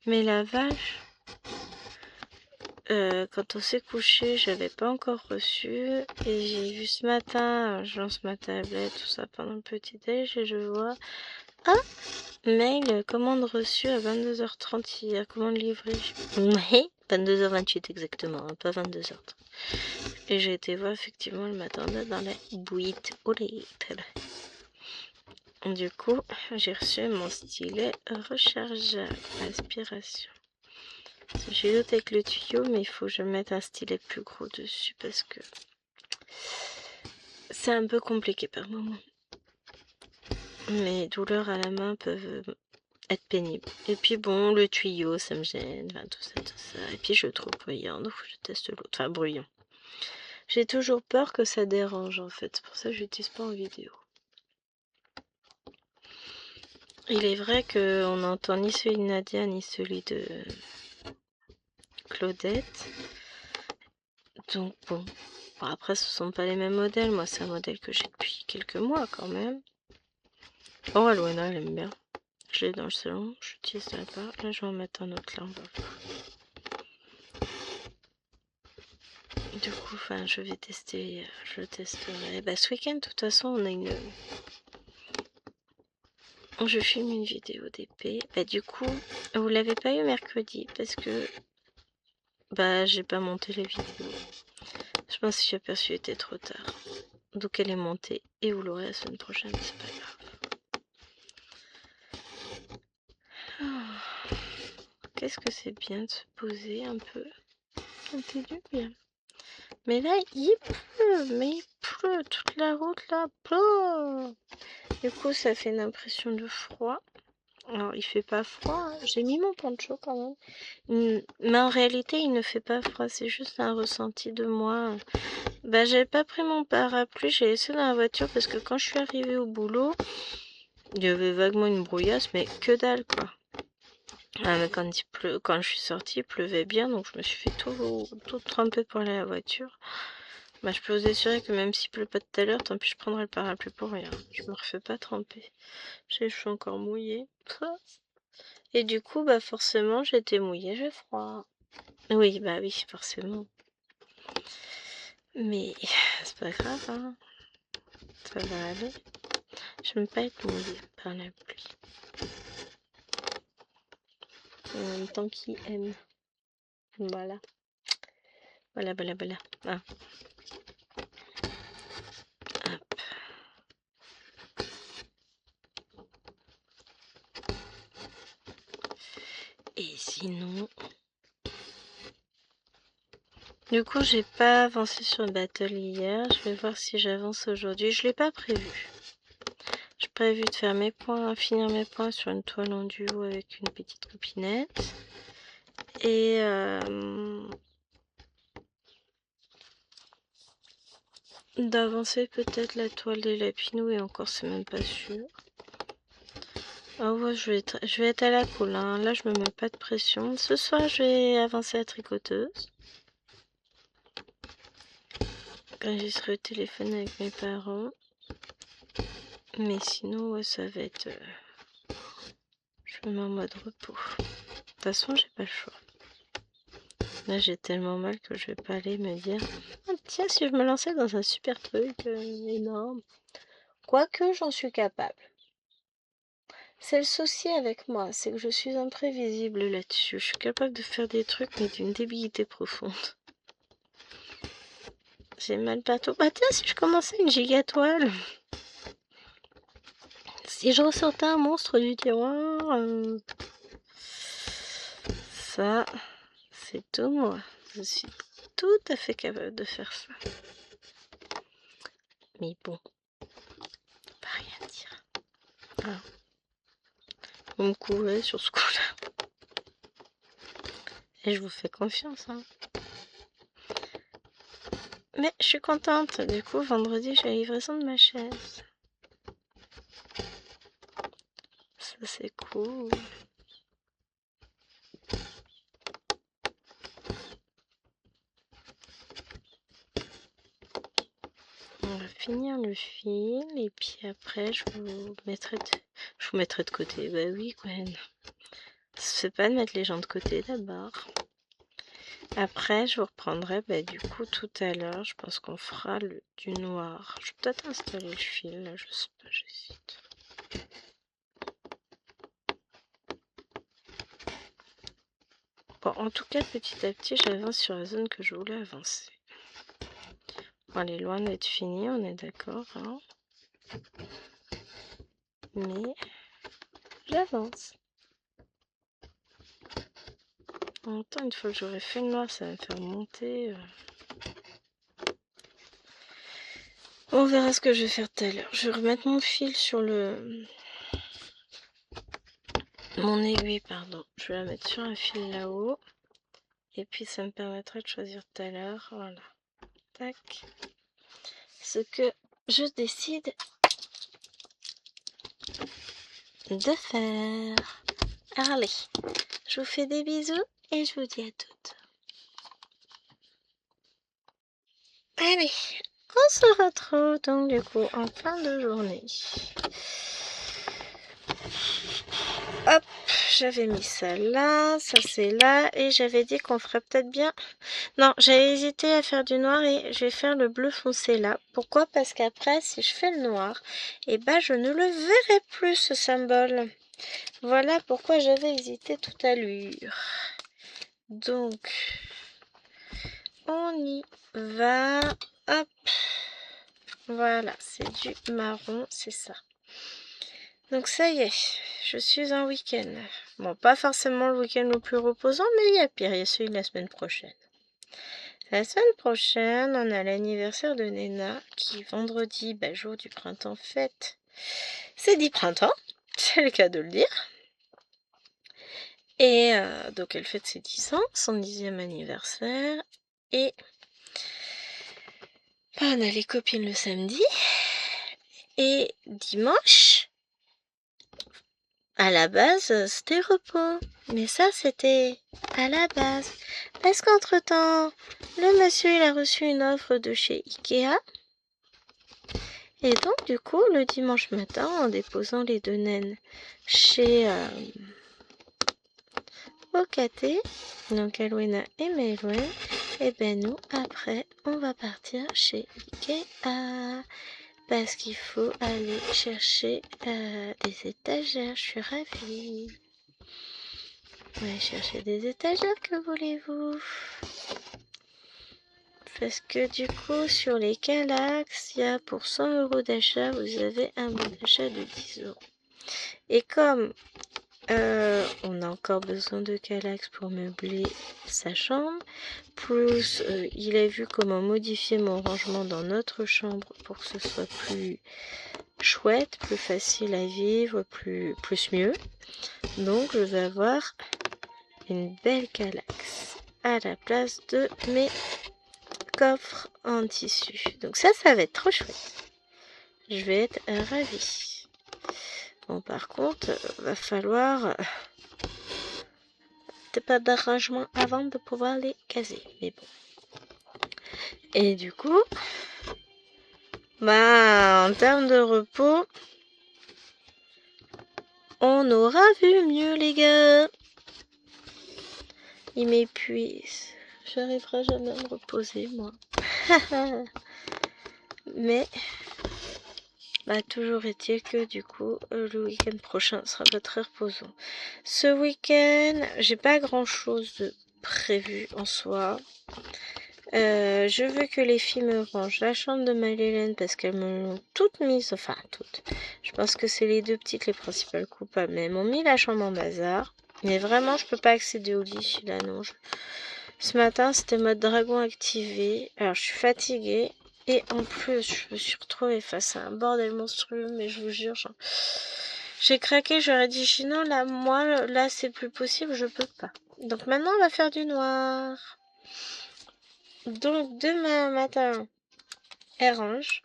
Mais la vache, quand on s'est couché, j'avais pas encore reçu. Et j'ai vu ce matin, je lance ma tablette, tout ça pendant le petit déj, et je vois... Ah, mail, commande reçue à 22h30 hier, commande livrée. Oui, 22h28 exactement, hein, pas 22h30. Et j'ai été voir effectivement, elle m'attendait dans la boîte aux lettres. Du coup, j'ai reçu mon stylet rechargeable, aspiration. J'ai l'autre avec le tuyau, mais il faut que je mette un stylet plus gros dessus parce que c'est un peu compliqué par moment. Mes douleurs à la main peuvent être pénibles. Et puis bon, le tuyau, ça me gêne, enfin, tout ça. Et puis je le trouve bruyant, donc je teste l'autre. Enfin, bruyant. J'ai toujours peur que ça dérange en fait, c'est pour ça que je l'utilise pas en vidéo. Il est vrai qu'on n'entend ni celui de Nadia ni celui de Claudette. Donc bon, après ce sont pas les mêmes modèles, moi c'est un modèle que j'ai depuis quelques mois quand même. Oh Alwana elle aime bien. Je l'ai dans le salon, j'utilise là-bas. Là je vais en mettre un autre là, on va voir. Du coup, enfin je vais tester, je le testerai. Bah ce week-end de toute façon on a une... Je filme une vidéo d'épée. Bah du coup, vous l'avez pas eu mercredi parce que... Bah j'ai pas monté la vidéo. Je pense que j'ai aperçu qu'il était trop tard. Donc elle est montée et vous l'aurez la semaine prochaine, c'est pas grave. Oh, qu'est-ce que c'est bien de se poser un peu. Ça me fait du bien. Mais là, il pleut. Toute la route là pleut. Du coup, ça fait une impression de froid. Alors, il fait pas froid. Hein. J'ai mis mon poncho quand même. Mais en réalité, il ne fait pas froid. C'est juste un ressenti de moi. Bah, j'avais pas pris mon parapluie. J'ai laissé dans la voiture parce que quand je suis arrivée au boulot, il y avait vaguement une brouillasse, mais que dalle quoi. Ah, mais quand je suis sortie, il pleuvait bien, donc je me suis fait tout tremper pour aller à la voiture. Bah, je peux vous assurer que même s'il pleut pas tout à l'heure, tant pis, je prendrai le parapluie pour rien. Je me refais pas tremper. Je suis encore mouillée. Et du coup, bah forcément, j'étais mouillée, j'ai froid. Oui, bah oui, forcément. Mais c'est pas grave, hein. Ça va aller. J'aime pas être mouillée par la pluie. En même temps, qui aime. Voilà. Voilà. Ah, hop. Et sinon... Du coup, j'ai pas avancé sur le battle hier. Je vais voir si j'avance aujourd'hui. Je l'ai pas prévu. J'ai prévu de faire mes points, finir mes points sur une toile en duo avec une petite copinette. Et d'avancer peut-être la toile des lapinous, et encore c'est même pas sûr. Ah ouais, je vais être à la cool, hein. Là je me mets pas de pression. Ce soir je vais avancer la tricoteuse. Quand j'y serai au téléphone avec mes parents. Mais sinon ouais, ça va être... je me mets en mode repos. De toute façon j'ai pas le choix. Là j'ai tellement mal que je vais pas aller me dire ah, tiens, si je me lançais dans un super truc énorme. Quoique j'en suis capable. C'est le souci avec moi, c'est que je suis imprévisible là-dessus. Je suis capable de faire des trucs, mais d'une débilité profonde. J'ai mal partout. Bah tiens, si je commençais une gigatoile. Si je ressortais un monstre du tiroir. Ça, c'est tout moi. Je suis tout à fait capable de faire ça. Mais bon, pas rien dire. Ah. Vous me couvrez sur ce coup-là. Et je vous fais confiance, hein. Mais je suis contente. Du coup, vendredi, j'ai la livraison de ma chaise. Ça, c'est cool. On va finir le fil et puis après je vous mettrai de côté. Bah oui, Gwen. Ça se fait pas de mettre les gens de côté d'abord. Après je vous reprendrai du coup tout à l'heure. Je pense qu'on fera du noir. Je vais peut-être installer le fil là, je sais pas, j'hésite. Bon, en tout cas petit à petit j'avance sur la zone que je voulais avancer. Bon, elle est loin d'être finie, on est d'accord, hein. Mais j'avance. En même temps, une fois que j'aurai fait le noir, ça va me faire monter. On verra ce que je vais faire tout à l'heure. Je vais remettre mon fil sur mon aiguille, pardon. Je vais la mettre sur un fil là-haut. Et puis ça me permettra de choisir tout à l'heure. Voilà. Tac. Ce que je décide de faire. Allez, je vous fais des bisous et je vous dis à toutes. Allez, on se retrouve donc du coup en fin de journée. Hop, j'avais mis ça là, ça c'est là, et j'avais dit qu'on ferait peut-être bien... Non, j'avais hésité à faire du noir et je vais faire le bleu foncé là. Pourquoi? Parce qu'après, si je fais le noir, et je ne le verrai plus ce symbole. Voilà pourquoi j'avais hésité tout à l'heure. Donc, on y va. Hop. Voilà, c'est du marron, c'est ça. Donc ça y est, je suis en week-end. Bon, pas forcément le week-end le plus reposant, mais il y a pire, il y a celui de la semaine prochaine. La semaine prochaine, on a l'anniversaire de Nena, qui vendredi, jour du printemps, fête. C'est dit printemps, c'est le cas de le dire. Et donc elle fête ses 10 ans, son 10e anniversaire. Et on a les copines le samedi. Et dimanche, à la base, c'était repos. Mais ça, c'était à la base. Parce qu'entre-temps, le monsieur, il a reçu une offre de chez Ikea. Et donc, du coup, le dimanche matin, en déposant les 2 naines chez Okaté, donc Alwena et Maëlwen, et ben nous, après, on va partir chez Ikea. Parce qu'il faut aller chercher des étagères. Je suis ravie. On va aller chercher des étagères, que voulez-vous? Parce que du coup, sur les Kallax, il y a pour 100 € d'achat, vous avez un bon d'achat de 10 €. Et comme on a encore besoin de Kallax pour meubler sa chambre, plus il a vu comment modifier mon rangement dans notre chambre pour que ce soit plus chouette, plus facile à vivre, plus mieux. Donc je vais avoir une belle Kallax à la place de mes coffres en tissu. Donc ça va être trop chouette. Je vais être ravie. Bon, par contre, va falloir pas d'arrangement avant de pouvoir les caser. Mais bon. Et du coup, en termes de repos, on aura vu mieux, les gars. Il m'épuise. J'arriverai jamais à me reposer, moi. Mais, toujours est-il que du coup, le week-end prochain sera pas très reposant. Ce week-end, j'ai pas grand-chose de prévu en soi. Je veux que les filles me rangent la chambre de Marie-Hélène parce qu'elles me l'ont toutes mise, enfin toutes. Je pense que c'est les 2 petites les principales coupables, mais elles m'ont mis la chambre en bazar. Mais vraiment, je peux pas accéder au lit celui-là, non. Ce matin, c'était mode dragon activé. Alors, je suis fatiguée. Et en plus, je me suis retrouvée face à un bordel monstrueux. Mais je vous jure, j'ai craqué. J'aurais dit, sinon, là, moi, là, c'est plus possible. Je peux pas. Donc, maintenant, on va faire du noir. Donc, demain matin, elle range.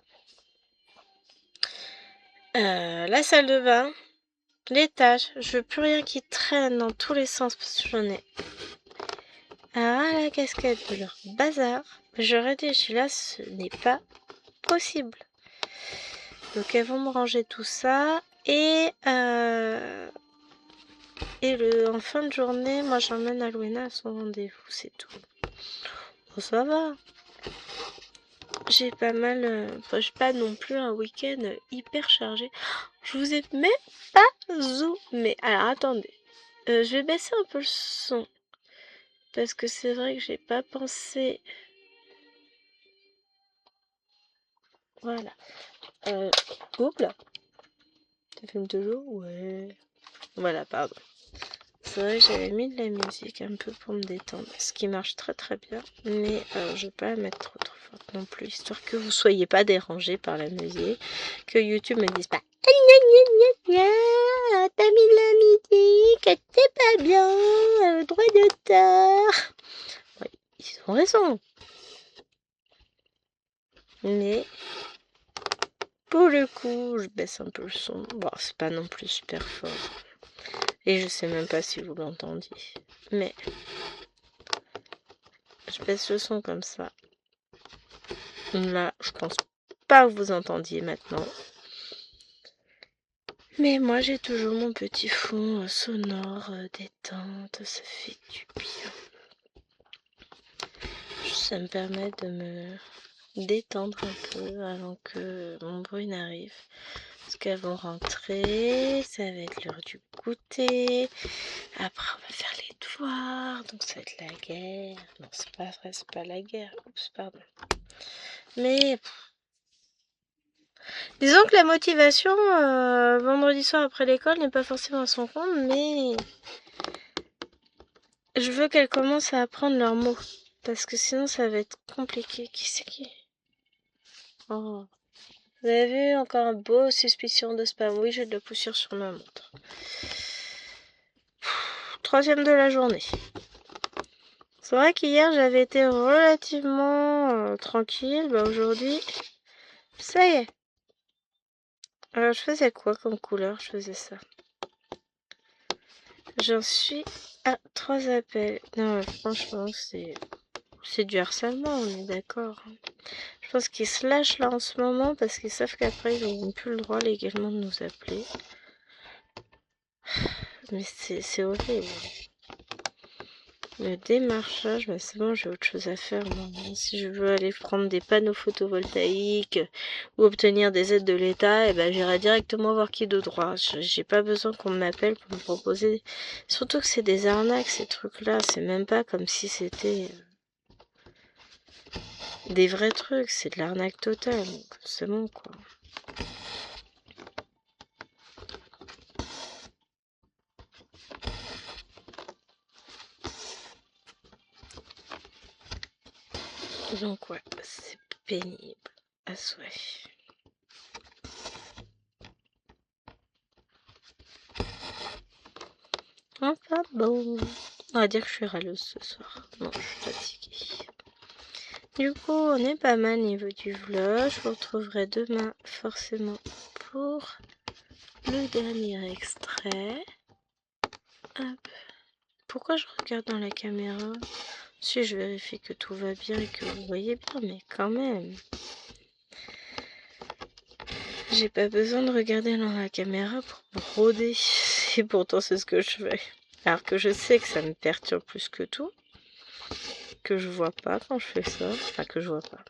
La salle de bain. L'étage. Je veux plus rien qui traîne dans tous les sens parce que j'en ai la casquette de leur bazar. J'aurais dit, là, ce n'est pas possible. Donc elles vont me ranger tout ça. Et en fin de journée, moi j'emmène Alwena à son rendez-vous, c'est tout. Bon, ça va. J'ai pas mal... j'ai pas non plus un week-end hyper chargé. Je vous ai même pas zoomé. Alors attendez. Je vais baisser un peu le son. Parce que c'est vrai que j'ai pas pensé... Voilà. Couple. Tu filmes toujours? Ouais. Voilà, pardon. C'est vrai que j'avais mis de la musique un peu pour me détendre, ce qui marche très très bien, mais je vais pas la mettre trop forte non plus, histoire que vous soyez pas dérangés par la musique, que YouTube me dise pas t'as mis de la musique, c'est pas bien, droit d'auteur. Ouais, ils ont raison. Mais pour le coup, je baisse un peu le son. Bon, c'est pas non plus super fort. Et je sais même pas si vous l'entendiez. Mais je baisse le son comme ça. Là, je pense pas que vous entendiez maintenant. Mais moi, j'ai toujours mon petit fond sonore, détente. Ça fait du bien. Ça me permet de me détendre un peu avant que mon bruit n'arrive. Parce qu'elles vont rentrer, ça va être l'heure du goûter. Après, on va faire les devoirs, donc ça va être la guerre. Non, c'est pas vrai, c'est pas la guerre. Oups, pardon. Mais disons que la motivation vendredi soir après l'école n'est pas forcément à son compte, mais je veux qu'elles commencent à apprendre leurs mots. Parce que sinon, ça va être compliqué. Qui c'est qui? Oh. Vous avez vu, encore un beau suspicion de spam. Oui, j'ai de la poussière sur ma montre. 3e de la journée. C'est vrai qu'hier, j'avais été relativement tranquille. Aujourd'hui, ça y est. Alors, je faisais quoi comme couleur? Je faisais ça. J'en suis à 3 appels. Non, franchement, c'est du harcèlement, on est d'accord. Je pense qu'ils se lâchent là en ce moment parce qu'ils savent qu'après, ils n'auront plus le droit légalement de nous appeler. Mais c'est horrible. Le démarchage, bah c'est bon, j'ai autre chose à faire. Moi. Si je veux aller prendre des panneaux photovoltaïques ou obtenir des aides de l'État, et ben j'irai directement voir qui de droit. J'ai pas besoin qu'on m'appelle pour me proposer. Surtout que c'est des arnaques, ces trucs-là. C'est même pas comme si c'était des vrais trucs. C'est de l'arnaque totale. C'est bon, quoi. Donc ouais, c'est pénible à souhait. Enfin bon, on va dire que je suis râleuse ce soir. Non, je suis fatiguée. Du coup, on est pas mal niveau du vlog. Je vous retrouverai demain forcément pour le dernier extrait. Hop. Pourquoi je regarde dans la caméra? Si je vérifie que tout va bien et que vous voyez bien, mais quand même. J'ai pas besoin de regarder dans la caméra pour me rôder. Et pourtant, c'est ce que je fais. Alors que je sais que ça me perturbe plus que tout. Que je vois pas quand je fais ça. Enfin, que je vois pas.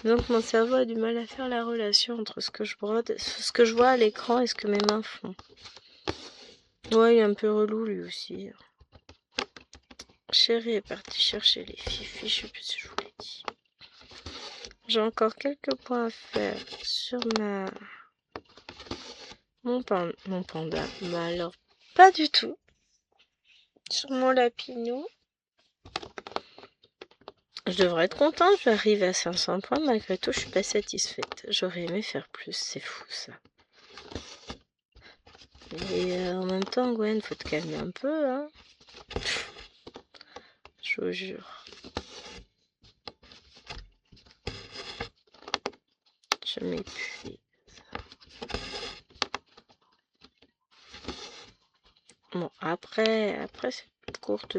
Donc mon cerveau a du mal à faire la relation entre ce que je brode, ce que je vois à l'écran et ce que mes mains font. Ouais, il est un peu relou lui aussi. Chérie est partie chercher les fifis, je sais plus si je vous l'ai dit. J'ai encore quelques points à faire sur mon panda. Mais alors, pas du tout. Sur mon lapinou. Je devrais être contente, j'arrive à 500 points, malgré tout je suis pas satisfaite. J'aurais aimé faire plus, c'est fou ça. Et en même temps, Gwen, faut te calmer un peu, hein. Je vous jure. Je m'épuise. Bon, après cette courte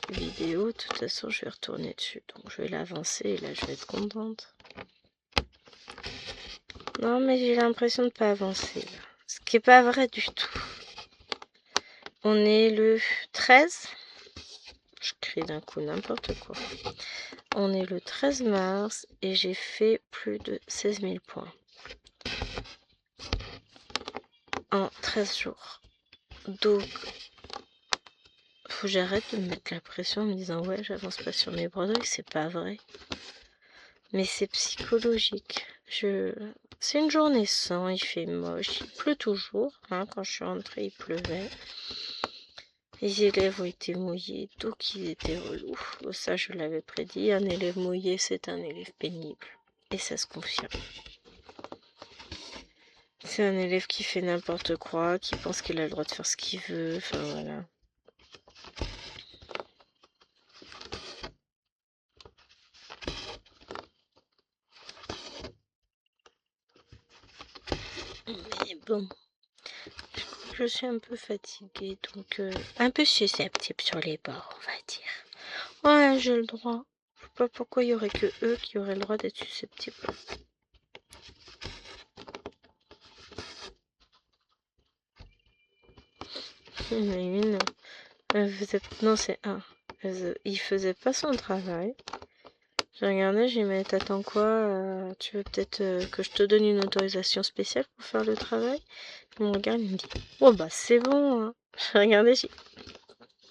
vidéo, de toute façon, je vais retourner dessus. Donc, je vais l'avancer et là, je vais être contente. Non, mais j'ai l'impression de ne pas avancer, là. Ce qui n'est pas vrai du tout. On est le 13. Je crie d'un coup n'importe quoi. On est le 13 mars et j'ai fait plus de 16 000 points. En 13 jours. Donc, faut que j'arrête de me mettre la pression en me disant ouais, j'avance pas sur mes broderies, c'est pas vrai. Mais c'est psychologique. C'est une journée sans, il fait moche, il pleut toujours. Hein, quand je suis rentrée, il pleuvait. Les élèves ont été mouillés, donc ils étaient relous. Ça, je l'avais prédit. Un élève mouillé, c'est un élève pénible. Et ça se confirme. C'est un élève qui fait n'importe quoi, qui pense qu'il a le droit de faire ce qu'il veut. Enfin, voilà. Mais bon. Je suis un peu fatiguée, donc un peu susceptible sur les bords, on va dire. Ouais, j'ai le droit. Je sais pas pourquoi il y aurait que eux qui auraient le droit d'être susceptibles. Mais une, non, c'est un. Il faisait pas son travail. J'ai regardé, j'ai dit, mais t'attends quoi? Tu veux peut-être que je te donne une autorisation spéciale pour faire le travail? Il me regarde, il me dit, oh bah c'est bon, hein. J'ai regardé, j'ai dit,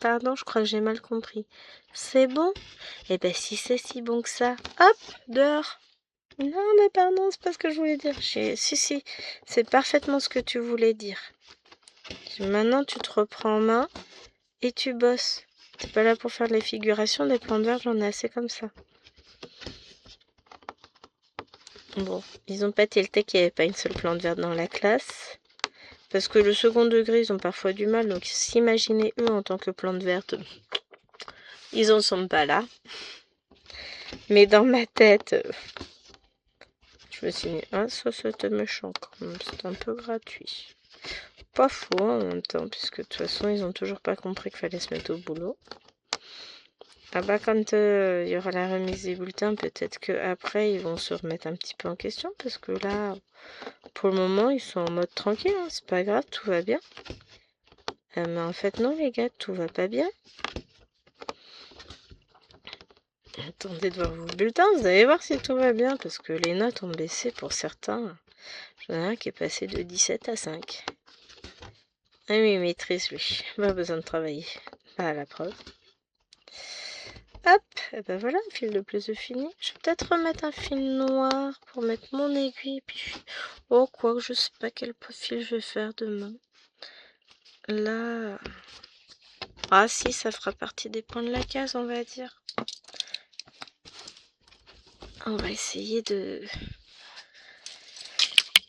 pardon, je crois que j'ai mal compris. C'est bon? Eh ben si c'est si bon que ça, hop, dehors. Non mais pardon, c'est pas ce que je voulais dire. Si, c'est parfaitement ce que tu voulais dire. Maintenant tu te reprends en main et tu bosses. T'es pas là pour faire de les figurations, des plantes vertes, j'en ai assez comme ça. Bon, ils ont pas tilté qu'il n'y avait pas une seule plante verte dans la classe. Parce que le second degré, ils ont parfois du mal. Donc s'imaginer eux en tant que plante verte, ils en sont pas là. Mais dans ma tête, je me suis dit, ah, ça c'était méchant quand même, c'est un peu gratuit. Pas faux en même temps, puisque de toute façon, ils ont toujours pas compris qu'il fallait se mettre au boulot. Ah bah quand il y aura la remise des bulletins, peut-être qu'après, ils vont se remettre un petit peu en question, parce que là, pour le moment, ils sont en mode tranquille, hein, c'est pas grave, tout va bien. Mais en fait, non, les gars, tout va pas bien. Attendez de voir vos bulletins, vous allez voir si tout va bien, parce que les notes ont baissé pour certains. J'en ai un qui est passé de 17 à 5. Ah oui, il maîtrise lui, pas besoin de travailler. Pas à la preuve. Hop, et ben voilà, un fil de plus fini. Je vais peut-être remettre un fil noir pour mettre mon aiguille. Puis... oh, quoi que je sais pas quel fil je vais faire demain. Là... ah si, ça fera partie des points de la case, on va dire. On va essayer de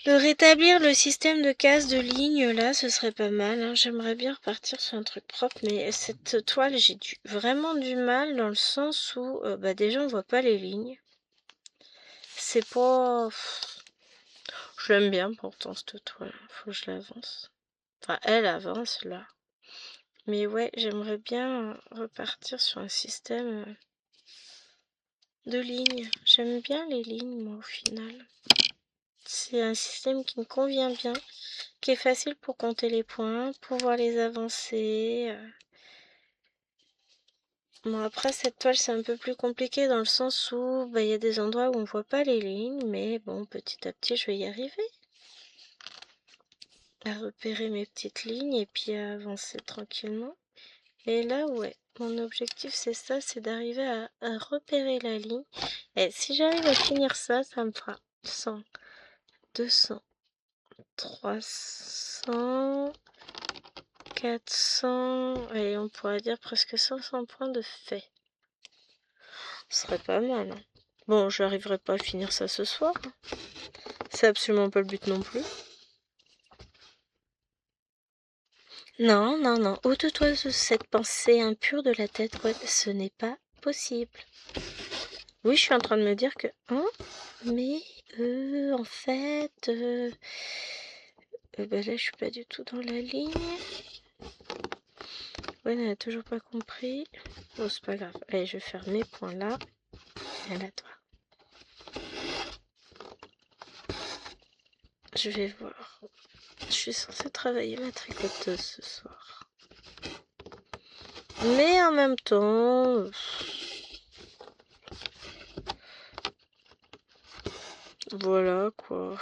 rétablir le système de cases de lignes, là, ce serait pas mal. Hein. J'aimerais bien repartir sur un truc propre, mais cette toile, j'ai vraiment du mal dans le sens où, bah déjà, on voit pas les lignes. C'est pas... je l'aime bien pourtant, cette toile. Faut que je l'avance. Enfin, elle avance, là. Mais ouais, j'aimerais bien repartir sur un système de lignes. J'aime bien les lignes, moi, au final. C'est un système qui me convient bien, qui est facile pour compter les points, pouvoir les avancer. Bon, après, cette toile, c'est un peu plus compliqué dans le sens où bah, y a des endroits où on voit pas les lignes, mais bon, petit à petit, je vais y arriver. À repérer mes petites lignes et puis à avancer tranquillement. Et là, ouais, mon objectif, c'est ça, c'est d'arriver à repérer la ligne. Et si j'arrive à finir ça, ça me fera 100, 200, 300... 400, et on pourrait dire presque 500 points de fait. Ce serait pas mal. Hein. Bon, je n'arriverai pas à finir ça ce soir. Hein. C'est absolument pas le but non plus. Non, non, non. Ôte-toi cette pensée impure de la tête. Ouais, ce n'est pas possible. Oui, je suis en train de me dire que... hein, mais en fait... ben là, je suis pas du tout dans la ligne. Ouais, elle n'a toujours pas compris. Bon, c'est pas grave. Allez, je vais faire mes points là. Et là, toi. Je vais voir. Je suis censée travailler ma tricoteuse ce soir. Mais en même temps... voilà quoi.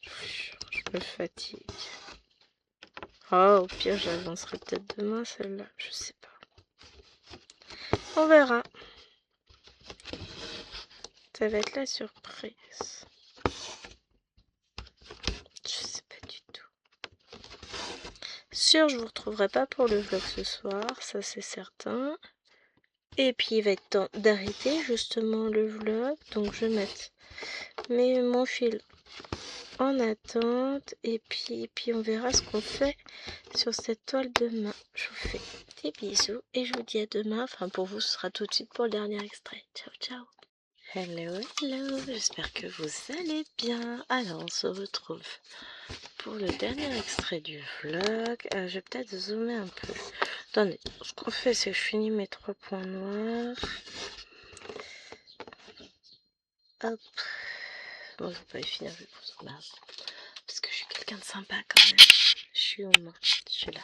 Je me fatigue. Oh, au pire, j'avancerai peut-être demain celle-là. Je sais pas. On verra. Ça va être la surprise. Je sais pas du tout. Sûr, je vous retrouverai pas pour le vlog ce soir, ça c'est certain. Et puis il va être temps d'arrêter justement le vlog, donc je vais mettre mon fil en attente et puis on verra ce qu'on fait sur cette toile demain. Je vous fais des bisous et je vous dis à demain. Enfin pour vous ce sera tout de suite pour le dernier extrait. Ciao ciao. Hello hello, j'espère que vous allez bien. Alors on se retrouve pour le dernier extrait du vlog. Je vais peut-être zoomer un peu. Attendez, ce qu'on fait c'est que je finis mes 3 points noirs. Hop. Bon, je vais pas les finir, je vais poser là. Parce que je suis quelqu'un de sympa quand même. Je suis humain, je suis là.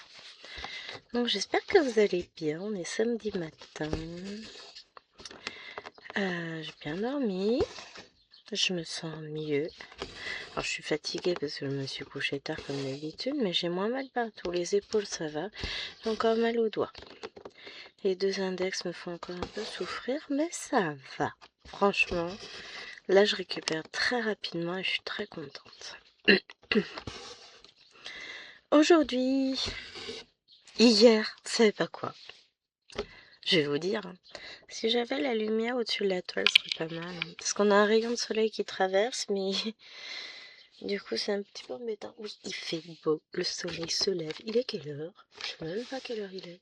Donc j'espère que vous allez bien. On est samedi matin. J'ai bien dormi. Je me sens mieux. Alors je suis fatiguée parce que je me suis couchée tard comme d'habitude, mais j'ai moins mal partout. Les épaules ça va. J'ai encore mal aux doigts. Les 2 index me font encore un peu souffrir, mais ça va. Franchement, là je récupère très rapidement et je suis très contente. Aujourd'hui, hier, vous savez pas quoi. Je vais vous dire, hein, si j'avais la lumière au-dessus de la toile, ce serait pas mal. Hein, parce qu'on a un rayon de soleil qui traverse, mais du coup c'est un petit peu embêtant. Oui, il fait beau, le soleil se lève. Il est quelle heure? Je sais même pas quelle heure il est.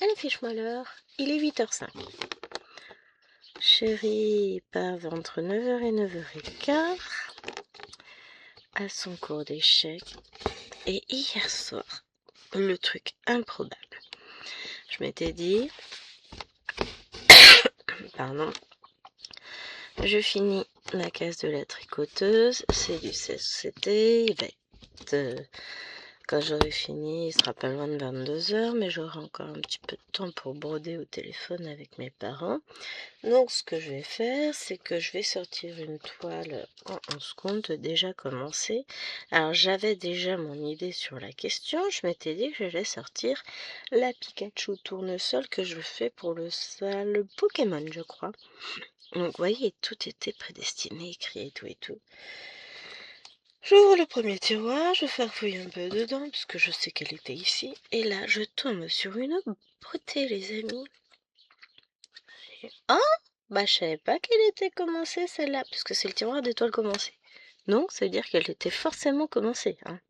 Allez, fiche-moi l'heure. Il est 8h05. Chérie part entre 9h et 9h15. à son cours d'échecs. Et hier soir, le truc improbable. Je m'étais dit, pardon, je finis la case de la tricoteuse, c'est du CSCT, il va être, quand j'aurai fini, il sera pas loin de 22h, mais j'aurai encore un petit peu de temps pour broder au téléphone avec mes parents. Donc ce que je vais faire, c'est que je vais sortir une toile en 11 comptes déjà commencée. Alors j'avais déjà mon idée sur la question, je m'étais dit que j'allais sortir la Pikachu tournesol que je fais pour le salle Pokémon, je crois. Donc vous voyez, tout était prédestiné, écrit et tout et tout. J'ouvre le premier tiroir, je farfouille un peu dedans, puisque je sais qu'elle était ici. Et là, je tombe sur une beauté, les amis. Ah, bah je savais pas qu'elle était commencée, celle-là, puisque c'est le tiroir d'étoiles commencées. Donc, ça veut dire qu'elle était forcément commencée. Hein.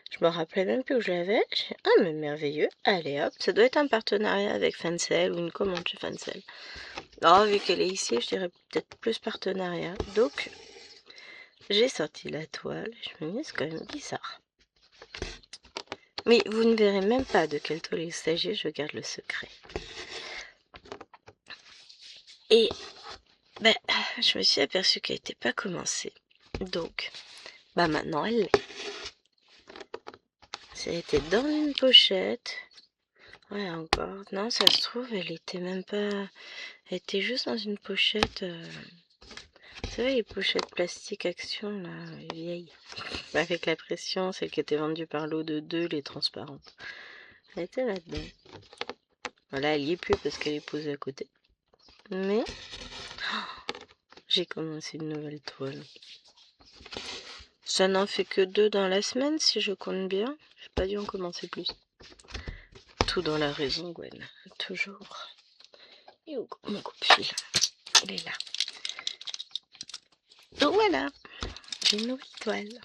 Je me rappelais même plus où je l'avais. J'ai dit, ah, mais merveilleux. Allez, hop, ça doit être un partenariat avec Fancel ou une commande chez Fancel. Oh, vu qu'elle est ici, je dirais peut-être plus partenariat. Donc, j'ai sorti la toile et je me dis, c'est quand même bizarre. Mais vous ne verrez même pas de quelle toile il s'agit, je garde le secret. Et ben, je me suis aperçue qu'elle n'était pas commencée. Donc, bah maintenant elle l'est. Ça a été dans une pochette. Ouais, encore. Non, ça se trouve, elle était même pas... Elle était juste dans une pochette... Vous savez, les pochettes plastique Action, là, vieilles. Avec la pression, celle qui était vendue par l'eau de 2, les transparentes. Elle était là-dedans. Voilà, elle y est plus parce qu'elle est posée à côté. Mais... j'ai commencé une nouvelle toile. Ça n'en fait que 2 dans la semaine, si je compte bien. J'ai pas dû en commencer plus. Tout dans la raison, Gwen. Toujours. Et où mon coupe-fil? Il est là. Donc voilà, j'ai une nouvelle toile.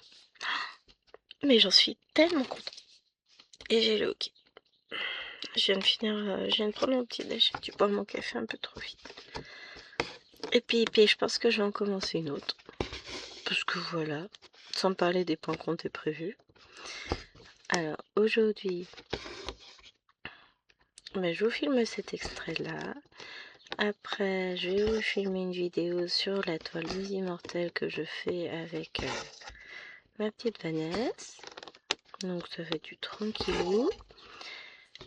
Mais j'en suis tellement contente. Et j'ai le hockey. Je viens de finir, je viens de prendre mon petit déj. J'ai dû boire mon café un peu trop vite. Et puis je pense que je vais en commencer une autre. Parce que voilà, sans parler des points comptés prévus. Alors aujourd'hui, je vous filme cet extrait-là. Après, je vais vous filmer une vidéo sur la toile des immortels que je fais avec ma petite Vanessa. Donc ça fait du tranquillou.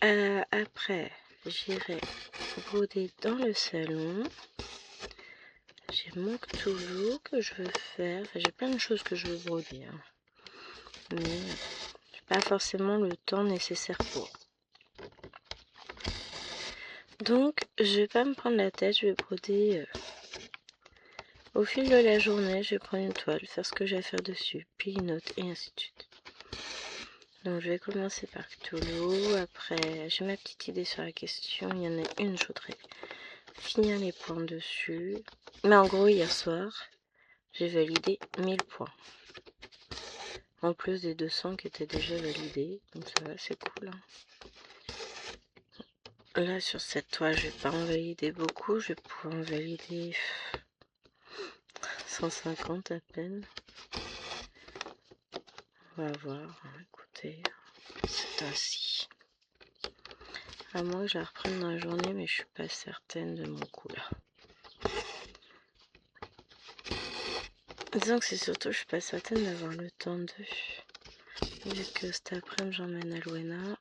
Après, j'irai broder dans le salon. J'ai mon toulouse que je veux faire. Enfin, j'ai plein de choses que je veux broder. Hein. Mais j'ai pas forcément le temps nécessaire pour. Donc, je vais pas me prendre la tête. Je vais broder au fil de la journée. Je vais prendre une toile, faire ce que j'ai à faire dessus, puis une autre, et ainsi de suite. Donc, je vais commencer par Cthulhu. Après, j'ai ma petite idée sur la question. Il y en a une, je voudrais finir les points dessus. Mais en gros, hier soir, j'ai validé 1000 points. En plus des 200 qui étaient déjà validés. Donc ça va, c'est cool. Hein. Là, sur cette toile, je vais pas en valider beaucoup. Je vais pouvoir en valider 150 à peine. On va voir. Écoutez, c'est ainsi. À moins que je la reprenne dans la journée, mais je suis pas certaine de mon coup là. Disons que c'est surtout, je suis pas certaine d'avoir le temps de... Vu que cet après-midi, j'emmène Alwena.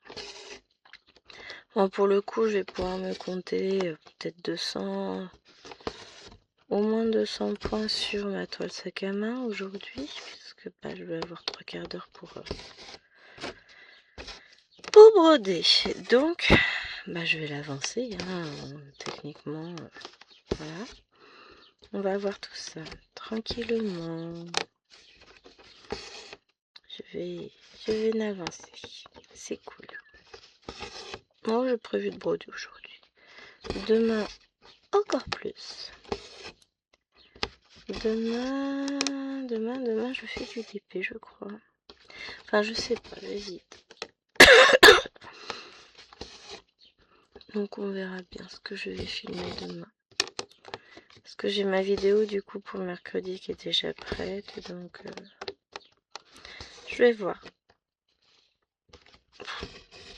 Bon, pour le coup, je vais pouvoir me compter peut-être 200... Au moins 200 points sur ma toile sac à main aujourd'hui. Puisque je vais avoir 3 quarts d'heure pour broder. Donc, je vais l'avancer. Hein, techniquement, voilà. On va voir tout ça tranquillement. Je vais l'avancer. C'est cool. Moi, j'ai prévu de broder aujourd'hui. Demain, encore plus. Demain, je fais du DP, je crois. Enfin, je sais pas, j'hésite. Donc, on verra bien ce que je vais filmer demain. Parce que j'ai ma vidéo, du coup, pour mercredi qui est déjà prête. Donc, vais voir.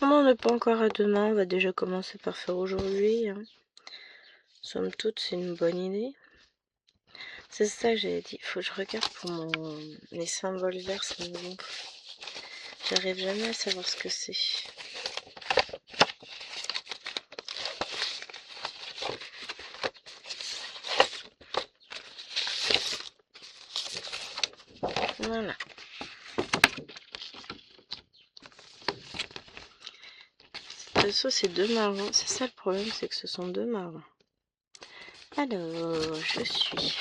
On n'en est pas encore à demain, on va déjà commencer par faire aujourd'hui. Hein. Somme toute, c'est une bonne idée. C'est ça que j'avais dit, il faut que je regarde pour les symboles verts, ça me gonfle. J'arrive jamais à savoir ce que c'est. Voilà. De toute façon, c'est deux marrons. C'est ça le problème, c'est que ce sont deux marrons. Alors, je suis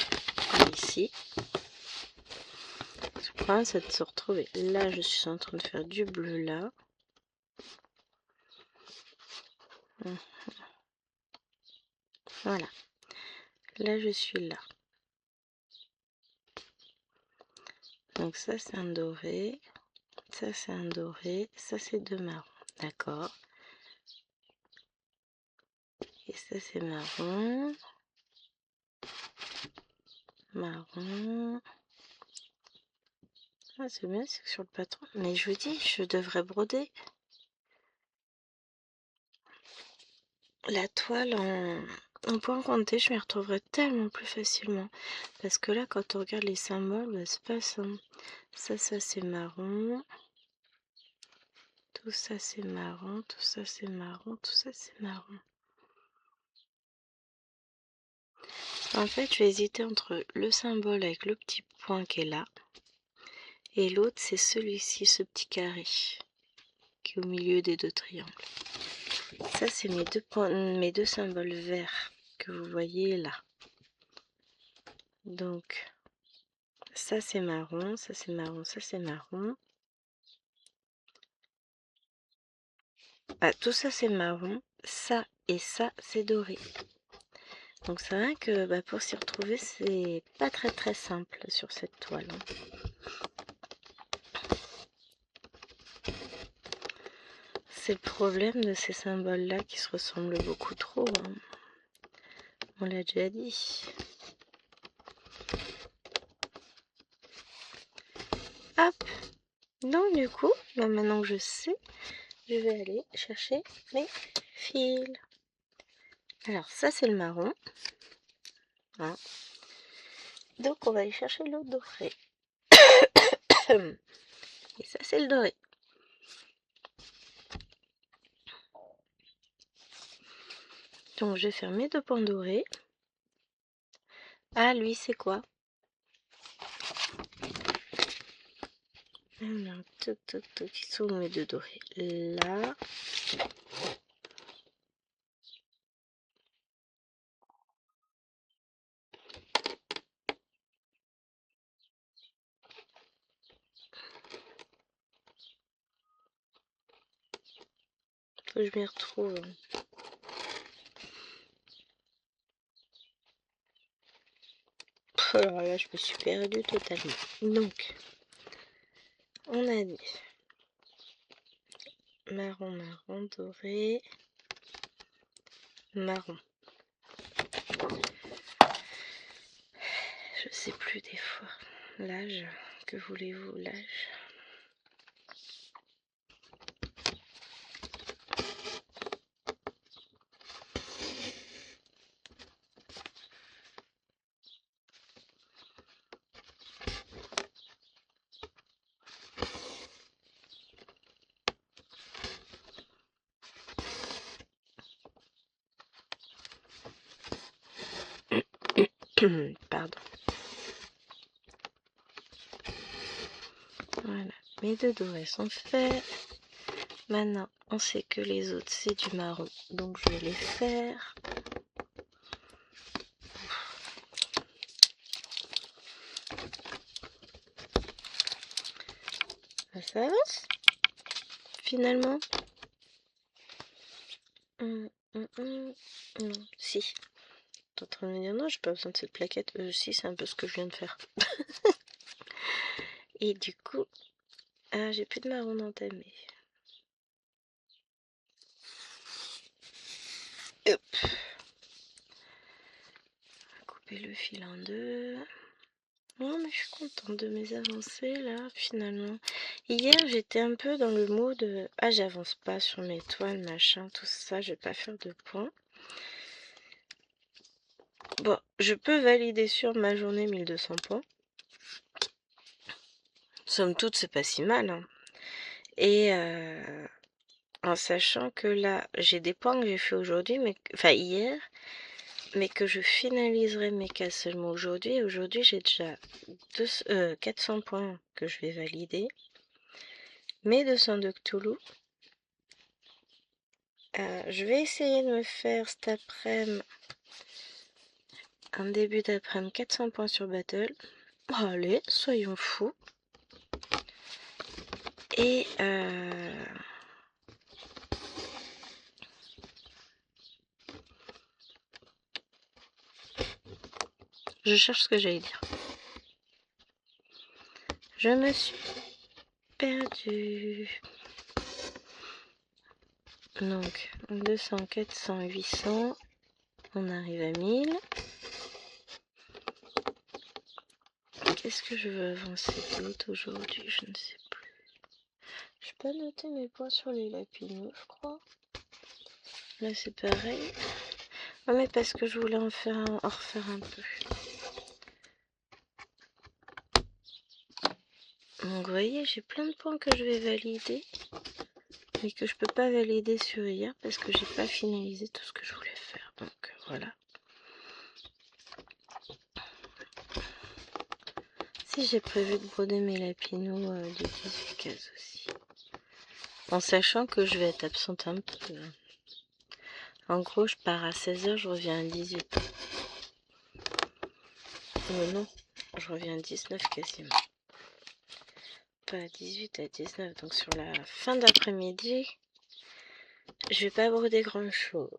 ici. Le problème, c'est de se retrouver. Là, je suis en train de faire du bleu là. Voilà. Là, je suis là. Donc ça, c'est un doré. Ça, c'est un doré. Ça, c'est deux marrons. D'accord. Et ça, c'est marron. Marron. Ah, c'est bien, c'est que sur le patron. Mais je vous dis, je devrais broder. La toile en point compté, je m'y retrouverai tellement plus facilement. Parce que là, quand on regarde les symboles, bah, c'est pas ça. Ça c'est marron. Tout ça, c'est marron. Tout ça, c'est marron. Tout ça, c'est marron. En fait, je vais hésiter entre le symbole avec le petit point qui est là. Et l'autre, c'est celui-ci, ce petit carré. Qui est au milieu des deux triangles. Ça, c'est mes deux symboles verts que vous voyez là. Donc, ça c'est marron, ça c'est marron, ça c'est marron. Ah, tout ça c'est marron, ça et ça c'est doré. Donc c'est vrai que pour s'y retrouver, c'est pas très simple sur cette toile. Hein. C'est le problème de ces symboles-là qui se ressemblent beaucoup trop. Hein. On l'a déjà dit. Hop. Donc du coup, maintenant que je sais, je vais aller chercher mes fils. Alors ça c'est le marron. Hein. Donc on va aller chercher le doré. Et ça c'est le doré. Donc je vais faire mes deux points dorés. Ah lui c'est quoi? Alors, toc toc toc, ils sont mes deux dorés. Là. Faut que je m'y retrouve. Alors là je me suis perdue totalement. Donc on a dit marron, marron, doré, marron. Je sais plus des fois. L'âge, que voulez-vous, l'âge? Pardon. Voilà, mes deux dorés sont faits. Maintenant, on sait que les autres, c'est du marron. Donc, je vais les faire. Ça avance, finalement. Non, si. T'es en train de me dire non, j'ai pas besoin de cette plaquette. Si, c'est un peu ce que je viens de faire. Et du coup, j'ai plus de marron entamé. Hop. Couper le fil en deux. Non, mais je suis contente de mes avancées là, finalement. Hier, j'étais un peu dans le mode ah, j'avance pas sur mes toiles, machin, tout ça, je vais pas faire de points. Bon, je peux valider sur ma journée 1200 points. Somme toute, c'est pas si mal, hein. Et en sachant que là, j'ai des points que j'ai fait aujourd'hui, enfin hier, mais que je finaliserai mes cas seulement aujourd'hui. Aujourd'hui, j'ai déjà 400 points que je vais valider. Mes 200 de Cthulhu. Je vais essayer de me faire cet après-midi, un début d'après-midi, 400 points sur Battle. Oh, allez, soyons fous. Et je cherche ce que j'allais dire. Je me suis perdue. Donc, 200, 400, 800. On arrive à 1000. Qu'est-ce que je veux avancer d'autre aujourd'hui? Je ne sais plus. Je n'ai pas noté mes points sur les lapineux, je crois. Là, c'est pareil. Non, mais parce que je voulais en refaire un peu. Donc, vous voyez, j'ai plein de points que je vais valider. Mais que je peux pas valider sur hier parce que j'ai pas finalisé tout ce que je voulais faire. Donc, voilà. Si j'ai prévu de broder mes lapinaux de 18 cases aussi. En sachant que je vais être absente un peu. En gros, je pars à 16h, je reviens à 18. Non, je reviens à 19 quasiment. Pas à 18, à 19. Donc sur la fin d'après-midi, je vais pas broder grand chose.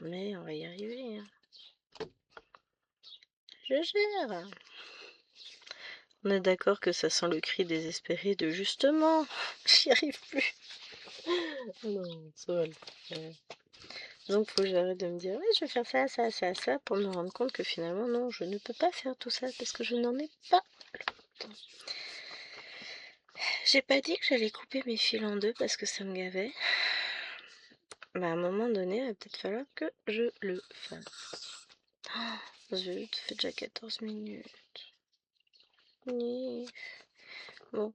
Mais on va y arriver. Hein. Je gère. On est d'accord que ça sent le cri désespéré de justement, j'y arrive plus. Non, ça va le faire. Donc faut que j'arrête de me dire, oui, je vais faire ça, ça, ça, ça, pour me rendre compte que finalement, non, je ne peux pas faire tout ça parce que je n'en ai pas le temps. J'ai pas dit que j'allais couper mes fils en deux parce que ça me gavait. Bah à un moment donné, il va peut-être falloir que je le fasse. Oh, zut, ça fait déjà 14 minutes. Bon,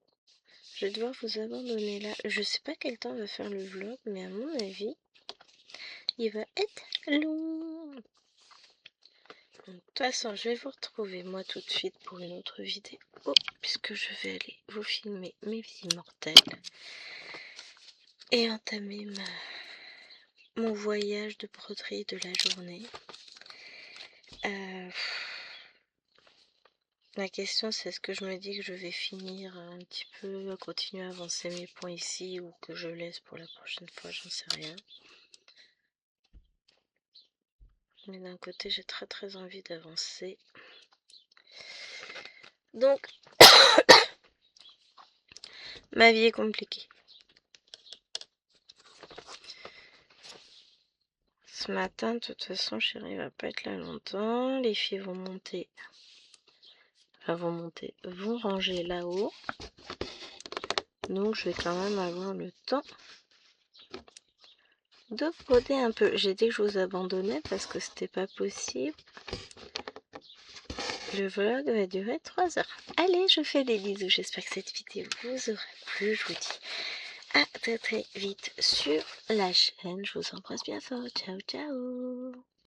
je vais devoir vous abandonner là. Je sais pas quel temps va faire le vlog, mais à mon avis, il va être long. De toute façon, je vais vous retrouver moi tout de suite pour une autre vidéo, puisque je vais aller vous filmer mes vies mortelles et entamer mon voyage de broderie de la journée. La question, c'est est-ce que je me dis que je vais finir un petit peu, continuer à avancer mes points ici, ou que je laisse pour la prochaine fois, j'en sais rien. Mais d'un côté, j'ai très très envie d'avancer. Donc, ma vie est compliquée. Ce matin, de toute façon, chérie va pas être là longtemps. Les filles vont monter. Enfin, vont ranger là-haut. Donc, je vais quand même avoir le temps de broder un peu. J'ai dit que je vous abandonnais parce que c'était pas possible. Le vlog va durer 3 heures. Allez, je fais des bisous. J'espère que cette vidéo vous aura plu. Je vous dis à très très vite sur la chaîne. Je vous embrasse bien fort. Ciao, ciao.